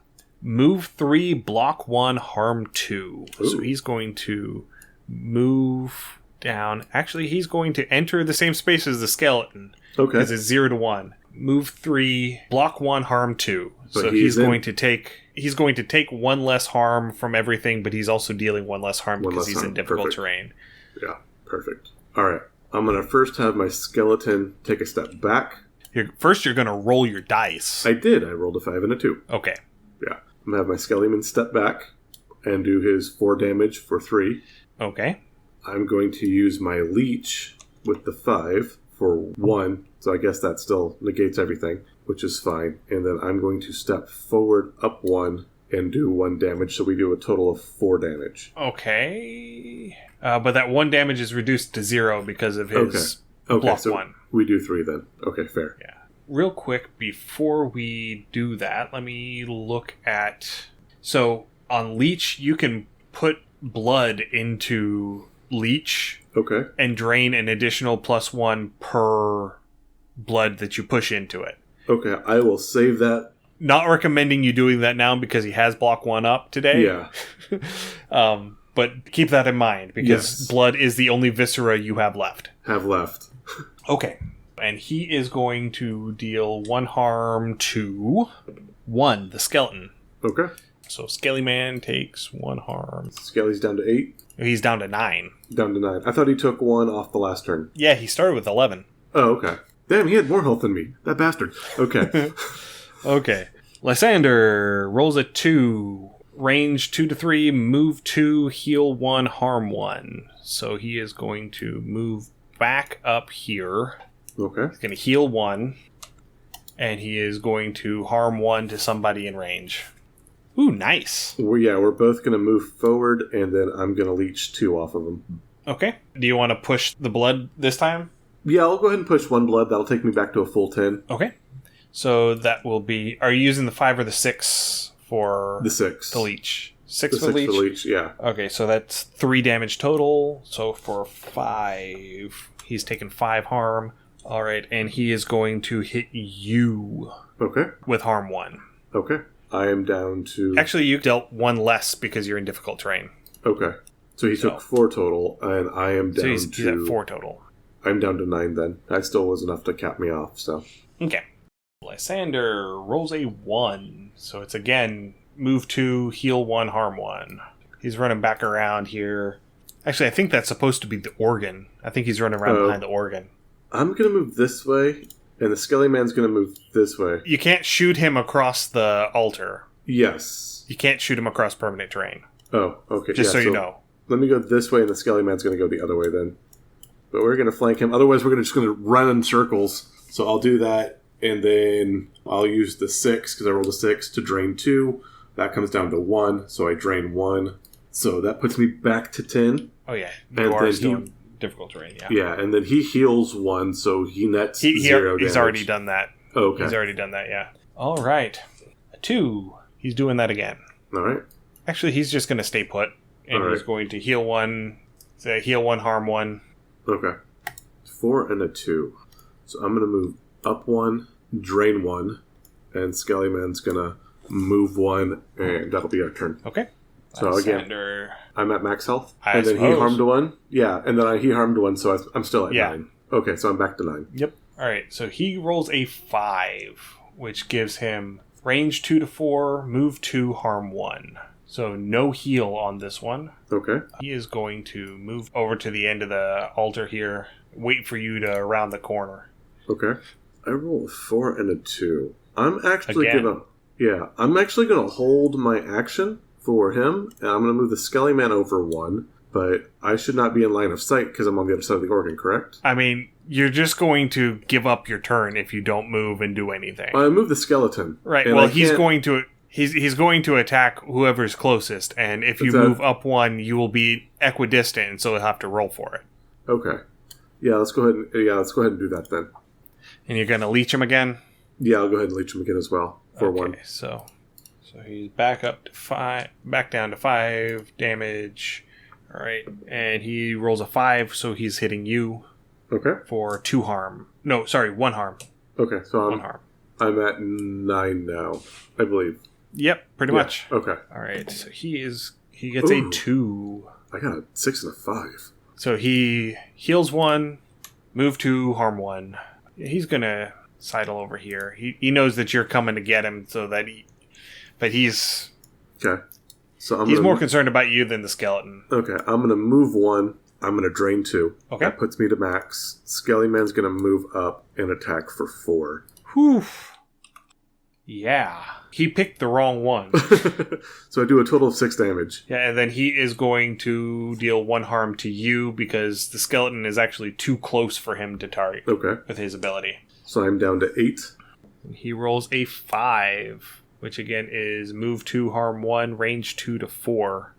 Move 3, block 1, harm 2. Ooh. So he's going to move down. Actually, he's going to enter the same space as the skeleton. Okay. Because it's 0 to 1. Move 3, block 1, harm 2. But so he's going to take 1 less harm from everything, but he's also dealing 1 less harm because he's in difficult terrain. Yeah, perfect. All right. I'm going to first have my skeleton take a step back. First, you're going to roll your dice. I did. I rolled a 5 and a 2. Okay. Yeah. I'm going to have my skeleton step back and do his 4 damage for 3. Okay. I'm going to use my leech with the 5 for 1. So I guess that still negates everything, which is fine. And then I'm going to step forward up 1 and do 1 damage. So we do a total of 4 damage. Okay. But that 1 damage is reduced to 0 because of his block so 1. We do 3 then. Okay, fair. Yeah. Real quick, before we do that, let me look at... So, on Leech, you can put blood into Leech. Okay. And drain an additional +1 per blood that you push into it. Okay, I will save that. Not recommending you doing that now because he has block 1 up today. Yeah. But keep that in mind because blood is the only viscera you have left. Okay. And he is going to deal 1 harm to 1, the skeleton. Okay. So Scaly Man takes 1 harm. Scaly's down to 8? He's down to 9. Down to 9. I thought he took 1 off the last turn. Yeah, he started with 11. Oh, okay. Damn, he had more health than me. That bastard. Okay. Okay. Lysander rolls a 2. Range 2 to 3, move 2, heal 1, harm 1. So he is going to move back up here. Okay. He's going to heal 1. And he is going to harm 1 to somebody in range. Ooh, nice. We're both going to move forward, and then I'm going to leech 2 off of him. Okay. Do you want to push the blood this time? Yeah, I'll go ahead and push 1 blood. That'll take me back to a full 10. Okay. So that will be... Are you using the 5 or the 6 for... The 6. The leech. 6 the for 6 leech? for leech, yeah. Okay, so that's 3 damage total. So for 5, he's taken 5 harm. Alright, and he is going to hit you. Okay. With harm 1. Okay. I am down to... Actually, you dealt 1 less because you're in difficult terrain. Okay. So he took 4 total, and I am down he's at 4 total. I'm down to 9 then. That still was enough to cap me off, so... Okay. Lysander rolls a 1. So it's again, move 2, heal 1, harm 1. He's running back around here. Actually, I think that's supposed to be the organ. I think he's running around behind the organ. I'm going to move this way, and the Skelly Man's going to move this way. You can't shoot him across the altar. Yes. You can't shoot him across permanent terrain. Oh, okay. Just so you know. Let me go this way, and the Skelly Man's going to go the other way then. But we're going to flank him. Otherwise, we're just going to run in circles. So I'll do that, and then I'll use the 6, because I rolled a 6, to drain 2. That comes down to 1, so I drain 1. So that puts me back to 10. Oh, yeah. You are still in difficult terrain, yeah. Yeah, and then he heals 1, so he nets 0 damage. He's already done that. Okay. He's already done that, yeah. All right. A 2. He's doing that again. All right. Actually, he's just going to stay put. And he's going to heal 1, heal 1, harm 1. Okay. 4 and a 2. So I'm going to move up 1, drain 1, and Skellyman's going to move 1, and that'll be our turn. Okay. So again, I'm at max health. And then he harmed 1. Yeah, and then he harmed 1, so I'm still at 9. Okay, so I'm back to 9. Yep. All right, so he rolls a 5, which gives him range 2 to 4, move 2, harm 1. So no heal on this one. Okay. He is going to move over to the end of the altar here, wait for you to round the corner. Okay. I roll a 4 and a 2. I'm actually gonna hold my action for him, and I'm gonna move the Skellyman over 1. But I should not be in line of sight because I'm on the other side of the organ, correct? I mean, you're just going to give up your turn if you don't move and do anything. I move the skeleton. Right. Well, he's going to attack whoever's closest, and if you move up 1, you will be equidistant, and so you'll have to roll for it. Okay. Yeah, let's go ahead and do that then. And you're going to leech him again? Yeah, I'll go ahead and leech him again as well for 1. So he's back up to 5, back down to 5 damage. All right, and he rolls a 5, so he's hitting you. Okay. For 2 harm. No, sorry, 1 harm. Okay, so 1 harm. I'm at 9 now, I believe. Yep, pretty much. Okay. All right, so he gets a 2. I got a 6 and a 5. So he heals 1, move 2, harm 1. He's gonna sidle over here. He knows that you're coming to get him, so that he's okay. So he's more concerned about you than the skeleton. Okay, I'm going to move 1. I'm going to drain 2. Okay. That puts me to max. Skellyman's going to move up and attack for 4. Whew. Yeah. He picked the wrong one. So I do a total of 6 damage. Yeah, and then he is going to deal 1 harm to you because the skeleton is actually too close for him to target with his ability. So I'm down to 8. He rolls a 5. Which again is move 2, harm 1, range 2 to 4.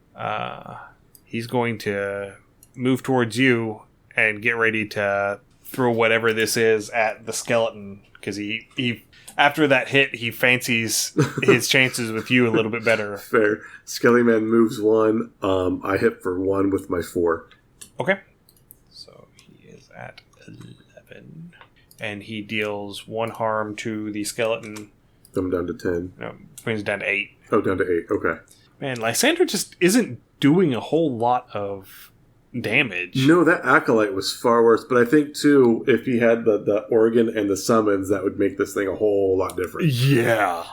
He's going to move towards you and get ready to throw whatever this is at the skeleton. Because he after that hit, he fancies his chances with you a little bit better. Fair. Skellyman moves 1. I hit for 1 with my 4. Okay. So he is at 11. And he deals 1 harm to the skeleton. I'm down to 10. No, brings it down to 8. Oh, down to 8. Okay. Man, Lysander just isn't doing a whole lot of damage. No, that Acolyte was far worse. But I think, too, if he had the organ and the summons, that would make this thing a whole lot different. Yeah.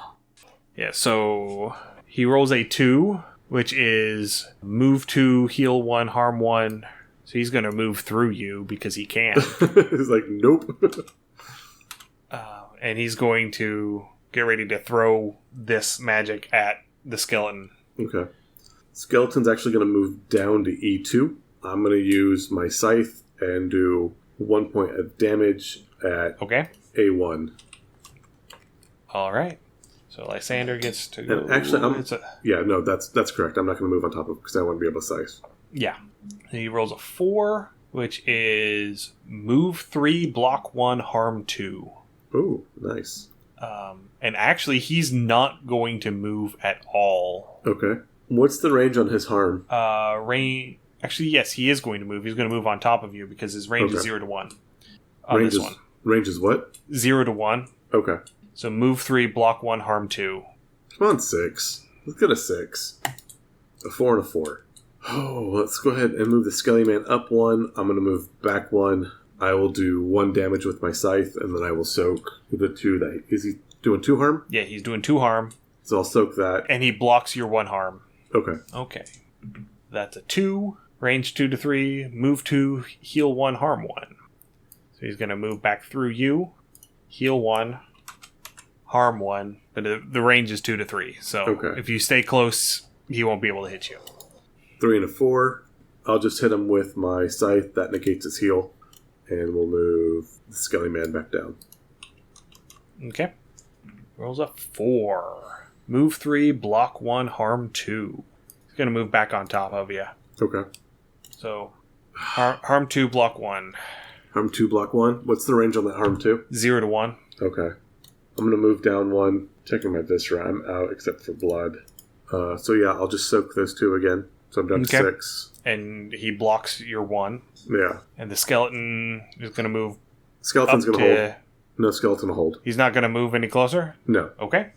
Yeah, so he rolls a 2, which is move 2, heal 1, harm 1. So he's going to move through you because he can. He's like, nope. And he's going to get ready to throw this magic at the skeleton. Okay. Skeleton's actually going to move down to E2. I'm going to use my scythe and do 1 point of damage at A1. All right. So Lysander gets to go. And actually, that's correct. I'm not going to move on top of it because I want to be able to scythe. Yeah. He rolls a 4, which is move 3, block 1, harm 2. Ooh, nice. And actually, he's not going to move at all. Okay. What's the range on his harm? Actually, yes, he is going to move. He's going to move on top of you because his range is 0 to 1. On this one. Range is what? 0 to 1. Okay. So move 3, block 1, harm 2. Come on, 6. Let's get a 6. A 4 and a 4. Oh, let's go ahead and move the Skellyman up 1. I'm going to move back 1. I will do 1 damage with my scythe, and then I will soak the 2 that... Is he doing 2 harm? Yeah, he's doing 2 harm. So I'll soak that. And he blocks your 1 harm. Okay. That's a 2, range 2 to 3, move 2, heal 1, harm 1. So he's going to move back through you, heal 1, harm 1, but the range is 2 to 3. So if you stay close, he won't be able to hit you. 3 and a 4. I'll just hit him with my scythe. That negates his heal. And we'll move the Skelly Man back down. Okay. Rolls a 4. Move 3, block 1, harm 2. He's going to move back on top of you. Okay. So, harm 2, block 1. Harm 2, block 1. What's the range on that harm 2? 0 to 1. Okay. I'm going to move down 1. Checking my viscera. I'm out except for blood. So yeah, I'll just soak those 2 again. So I'm down to 6. And he blocks your 1. Yeah. And the skeleton is going to move. Skeleton's going to hold. No skeleton to hold. He's not going to move any closer? No. Okay.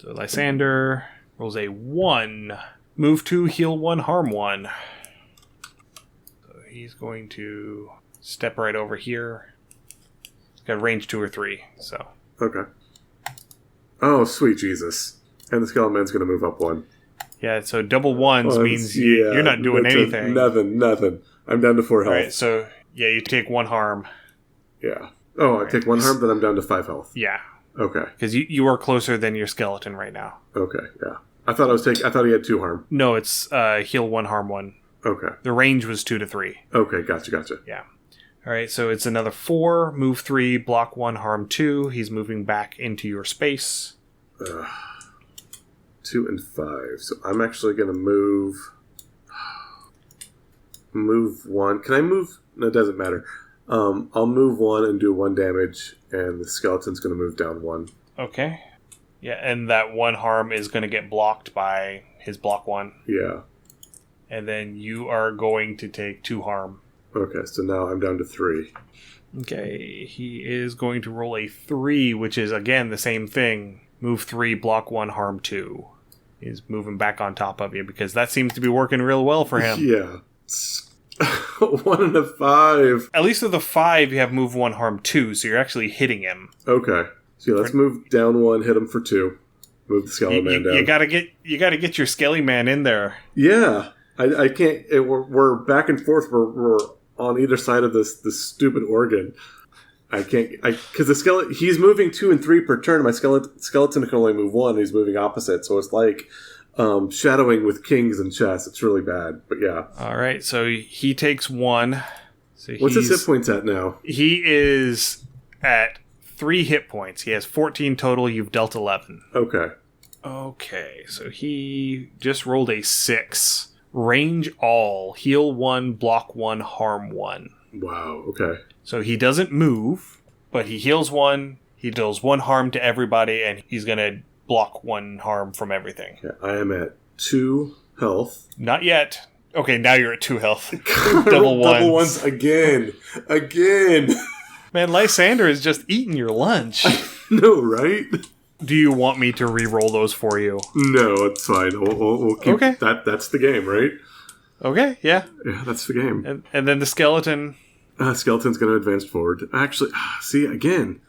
So Lysander rolls a 1. Move 2, heal 1, harm 1. So he's going to step right over here. He's got range 2 or 3, so. Okay. Oh, sweet Jesus. And the skeleton man's going to move up 1. Yeah, so double 1s means you're not doing anything. Nothing. I'm down to 4 health. Alright, so yeah, you take 1 harm. Yeah. Oh, I take 1 harm, then I'm down to 5 health. Yeah. Okay. Because you are closer than your skeleton right now. Okay, yeah. I thought he had 2 harm. No, it's heal 1, harm 1. Okay. The range was 2 to 3. Okay, gotcha. Yeah. Alright, so it's another 4, move 3, block 1, harm 2. He's moving back into your space. 2 and 5. So I'm actually going to move 1. Can I move? No, it doesn't matter. I'll move 1 and do 1 damage, and the skeleton's going to move down 1. Okay. Yeah, and that 1 harm is going to get blocked by his block 1. Yeah. And then you are going to take 2 harm. Okay, so now I'm down to 3. Okay, he is going to roll a 3, which is, again, the same thing. Move 3, block 1, harm 2. He's moving back on top of you, because that seems to be working real well for him. Yeah. 1 and a 5. At least with the 5, you have move 1, harm 2, so you're actually hitting him. Okay. So yeah, let's move down 1, hit him for 2. Move the skeleton man down. You gotta get your skelly man in there. Yeah. I can't... we're back and forth. We're on either side of this stupid organ. I can't... Because the skeleton... He's moving 2 and 3 per turn. My skeleton can only move 1. He's moving opposite. So it's like shadowing with kings and chess. It's really bad. But yeah. Alright, so he takes 1. So what's his hit points at now? He is at 3 hit points. He has 14 total. You've dealt 11. Okay. Okay, so he just rolled a 6. Range all. Heal 1, block 1, harm 1. Wow, okay. So he doesn't move, but he heals 1. He deals 1 harm to everybody, and he's going to block 1 harm from everything. Okay, I am at 2 health. Not yet. Okay, now you're at 2 health. Double ones. Double ones again. Man, Lysander is just eating your lunch. No, right? Do you want me to re-roll those for you? No, it's fine. We'll keep okay. That's the game, right? Okay, yeah. Yeah, that's the game. And then the skeleton... Skeleton's going to advance forward. Actually, see, again,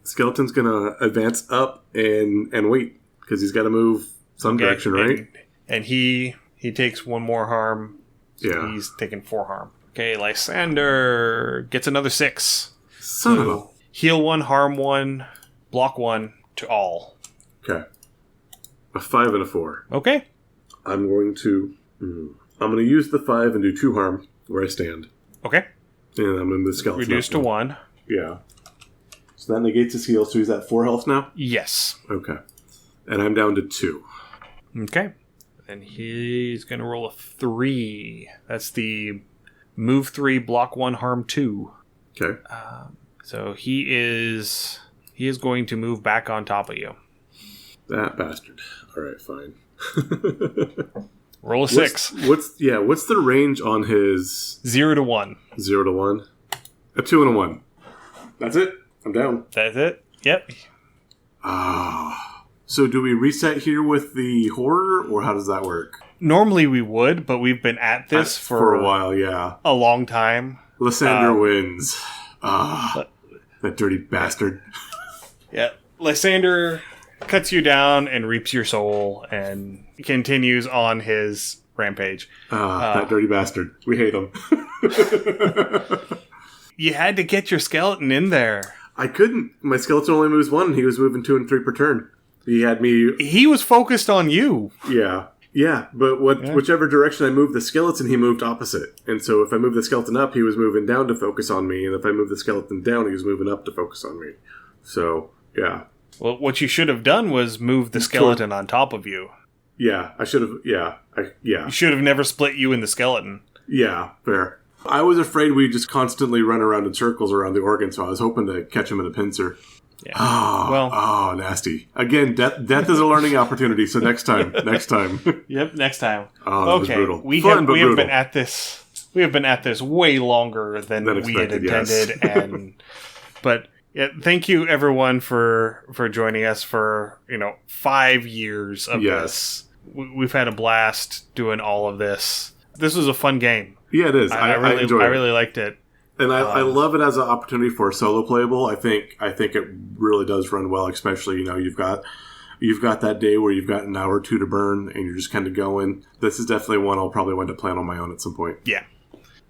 skeleton's going to advance up and wait, because he's got to move some direction, right? And he takes 1 more harm. So yeah. He's taking 4 harm. Okay, Lysander gets another 6. Son of a... Heal 1, harm 1, block 1 to all. Okay. A 5 and a 4. Okay. I'm going to use the 5 and do 2 harm where I stand. Okay. And I'm going to move the skeleton. Reduce to 1. Yeah. So that negates his heal, so he's at 4 health now? Yes. Okay. And I'm down to 2. Okay. And he's going to roll a 3. That's the move 3, block 1, harm 2. Okay. So he is going to move back on top of you. That bastard. All right, fine. Roll a 6. What's the range on his 0 to 1? 0 to 1. A 2 and a 1. That's it. I'm down. That's it. Yep. So do we reset here with the horror, or how does that work? Normally we would, but we've been at this for a while. Yeah, a long time. Lysander wins. That dirty bastard. Yeah, Lysander cuts you down and reaps your soul and continues on his rampage. That dirty bastard. We hate him. You had to get your skeleton in there. I couldn't. My skeleton only moves 1, and he was moving 2 and 3 per turn. He had me... He was focused on you. Yeah. Yeah, but whichever direction I moved the skeleton, he moved opposite. And so if I moved the skeleton up, he was moving down to focus on me. And if I moved the skeleton down, he was moving up to focus on me. So, yeah. Well, what you should have done was move the skeleton on top of you. Yeah, I should have. Yeah, You should have never split you and the skeleton. Yeah, fair. I was afraid we'd just constantly run around in circles around the organ, so I was hoping to catch him in a pincer. Yeah. Oh, nasty. Again, death is a learning opportunity, so next time. Yep, next time. Oh, that was brutal. We have been at this. We have been at this way longer than we had intended, yes. But yeah, thank you everyone for joining us for 5 years of this. We've had a blast doing all of this. This was a fun game. Yeah, it is. I enjoyed it. I really liked it. And I love it as an opportunity for solo playable. I think it really does run well, especially, you've got that day where you've got an hour or two to burn and you're just kind of going. This is definitely one I'll probably wind up playing on my own at some point. Yeah.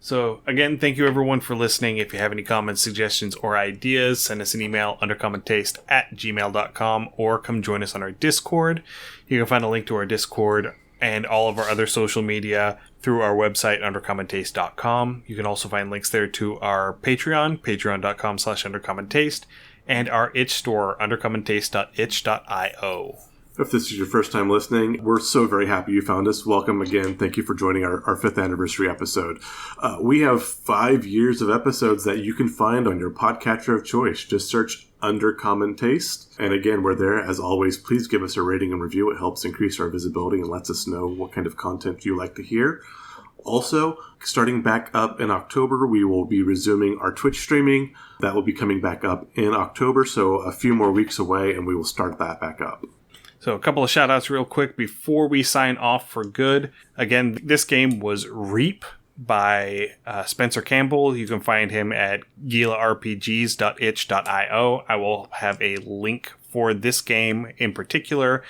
So, again, thank you everyone for listening. If you have any comments, suggestions, or ideas, send us an email, undercommontaste@gmail.com, or come join us on our Discord. You can find a link to our Discord and all of our other social media through our website, undercommontaste.com. You can also find links there to our Patreon, patreon.com/undercommontaste, and our itch store, undercommontaste.itch.io. If this is your first time listening, we're so very happy you found us. Welcome again. Thank you for joining our 5th anniversary episode. We have 5 years of episodes that you can find on your podcatcher of choice. Just search Under Common Taste. And again, we're there. As always, please give us a rating and review. It helps increase our visibility and lets us know what kind of content you like to hear. Also, starting back up in October, we will be resuming our Twitch streaming. That will be coming back up in October, so a few more weeks away, and we will start that back up. So a couple of shout-outs real quick before we sign off for good. Again, this game was Reap by Spencer Campbell. You can find him at gilarpgs.itch.io. I will have a link for this game in particular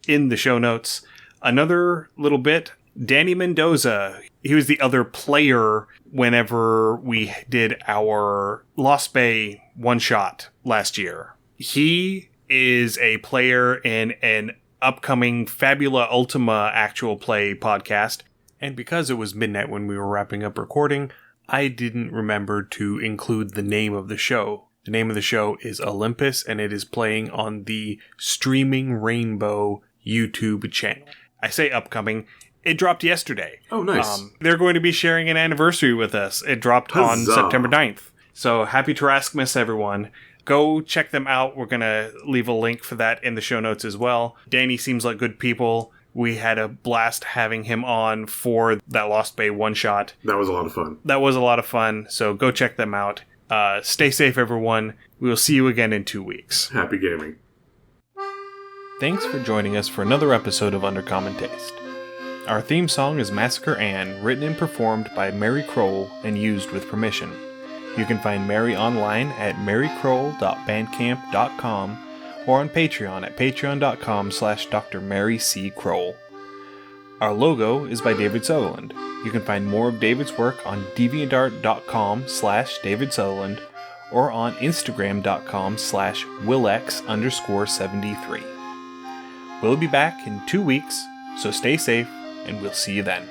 in the show notes. Another little bit, Danny Mendoza. He was the other player whenever we did our Lost Bay one-shot last year. He is a player in an upcoming Fabula Ultima actual play podcast. And because it was midnight when we were wrapping up recording, I didn't remember to include the name of the show. The name of the show is Olympus, and it is playing on the Streaming Rainbow YouTube channel. I say upcoming. It dropped yesterday. Oh, nice. They're going to be sharing an anniversary with us. It dropped on September 9th. So happy Tarrasquemas, everyone. Go check them out. We're going to leave a link for that in the show notes as well. Danny seems like good people. We had a blast having him on for that Lost Bay one-shot. That was a lot of fun. So go check them out. Stay safe, everyone. We will see you again in 2 weeks. Happy gaming. Thanks for joining us for another episode of Under Common Taste. Our theme song is Massacre Ann, written and performed by Mary Kroll and used with permission. You can find Mary online at marykroll.bandcamp.com or on Patreon at patreon.com/Dr. Mary C. Kroll. Our logo is by David Sutherland. You can find more of David's work on deviantart.com/David Sutherland or on instagram.com/Willex_73. We'll be back in 2 weeks, so stay safe and we'll see you then.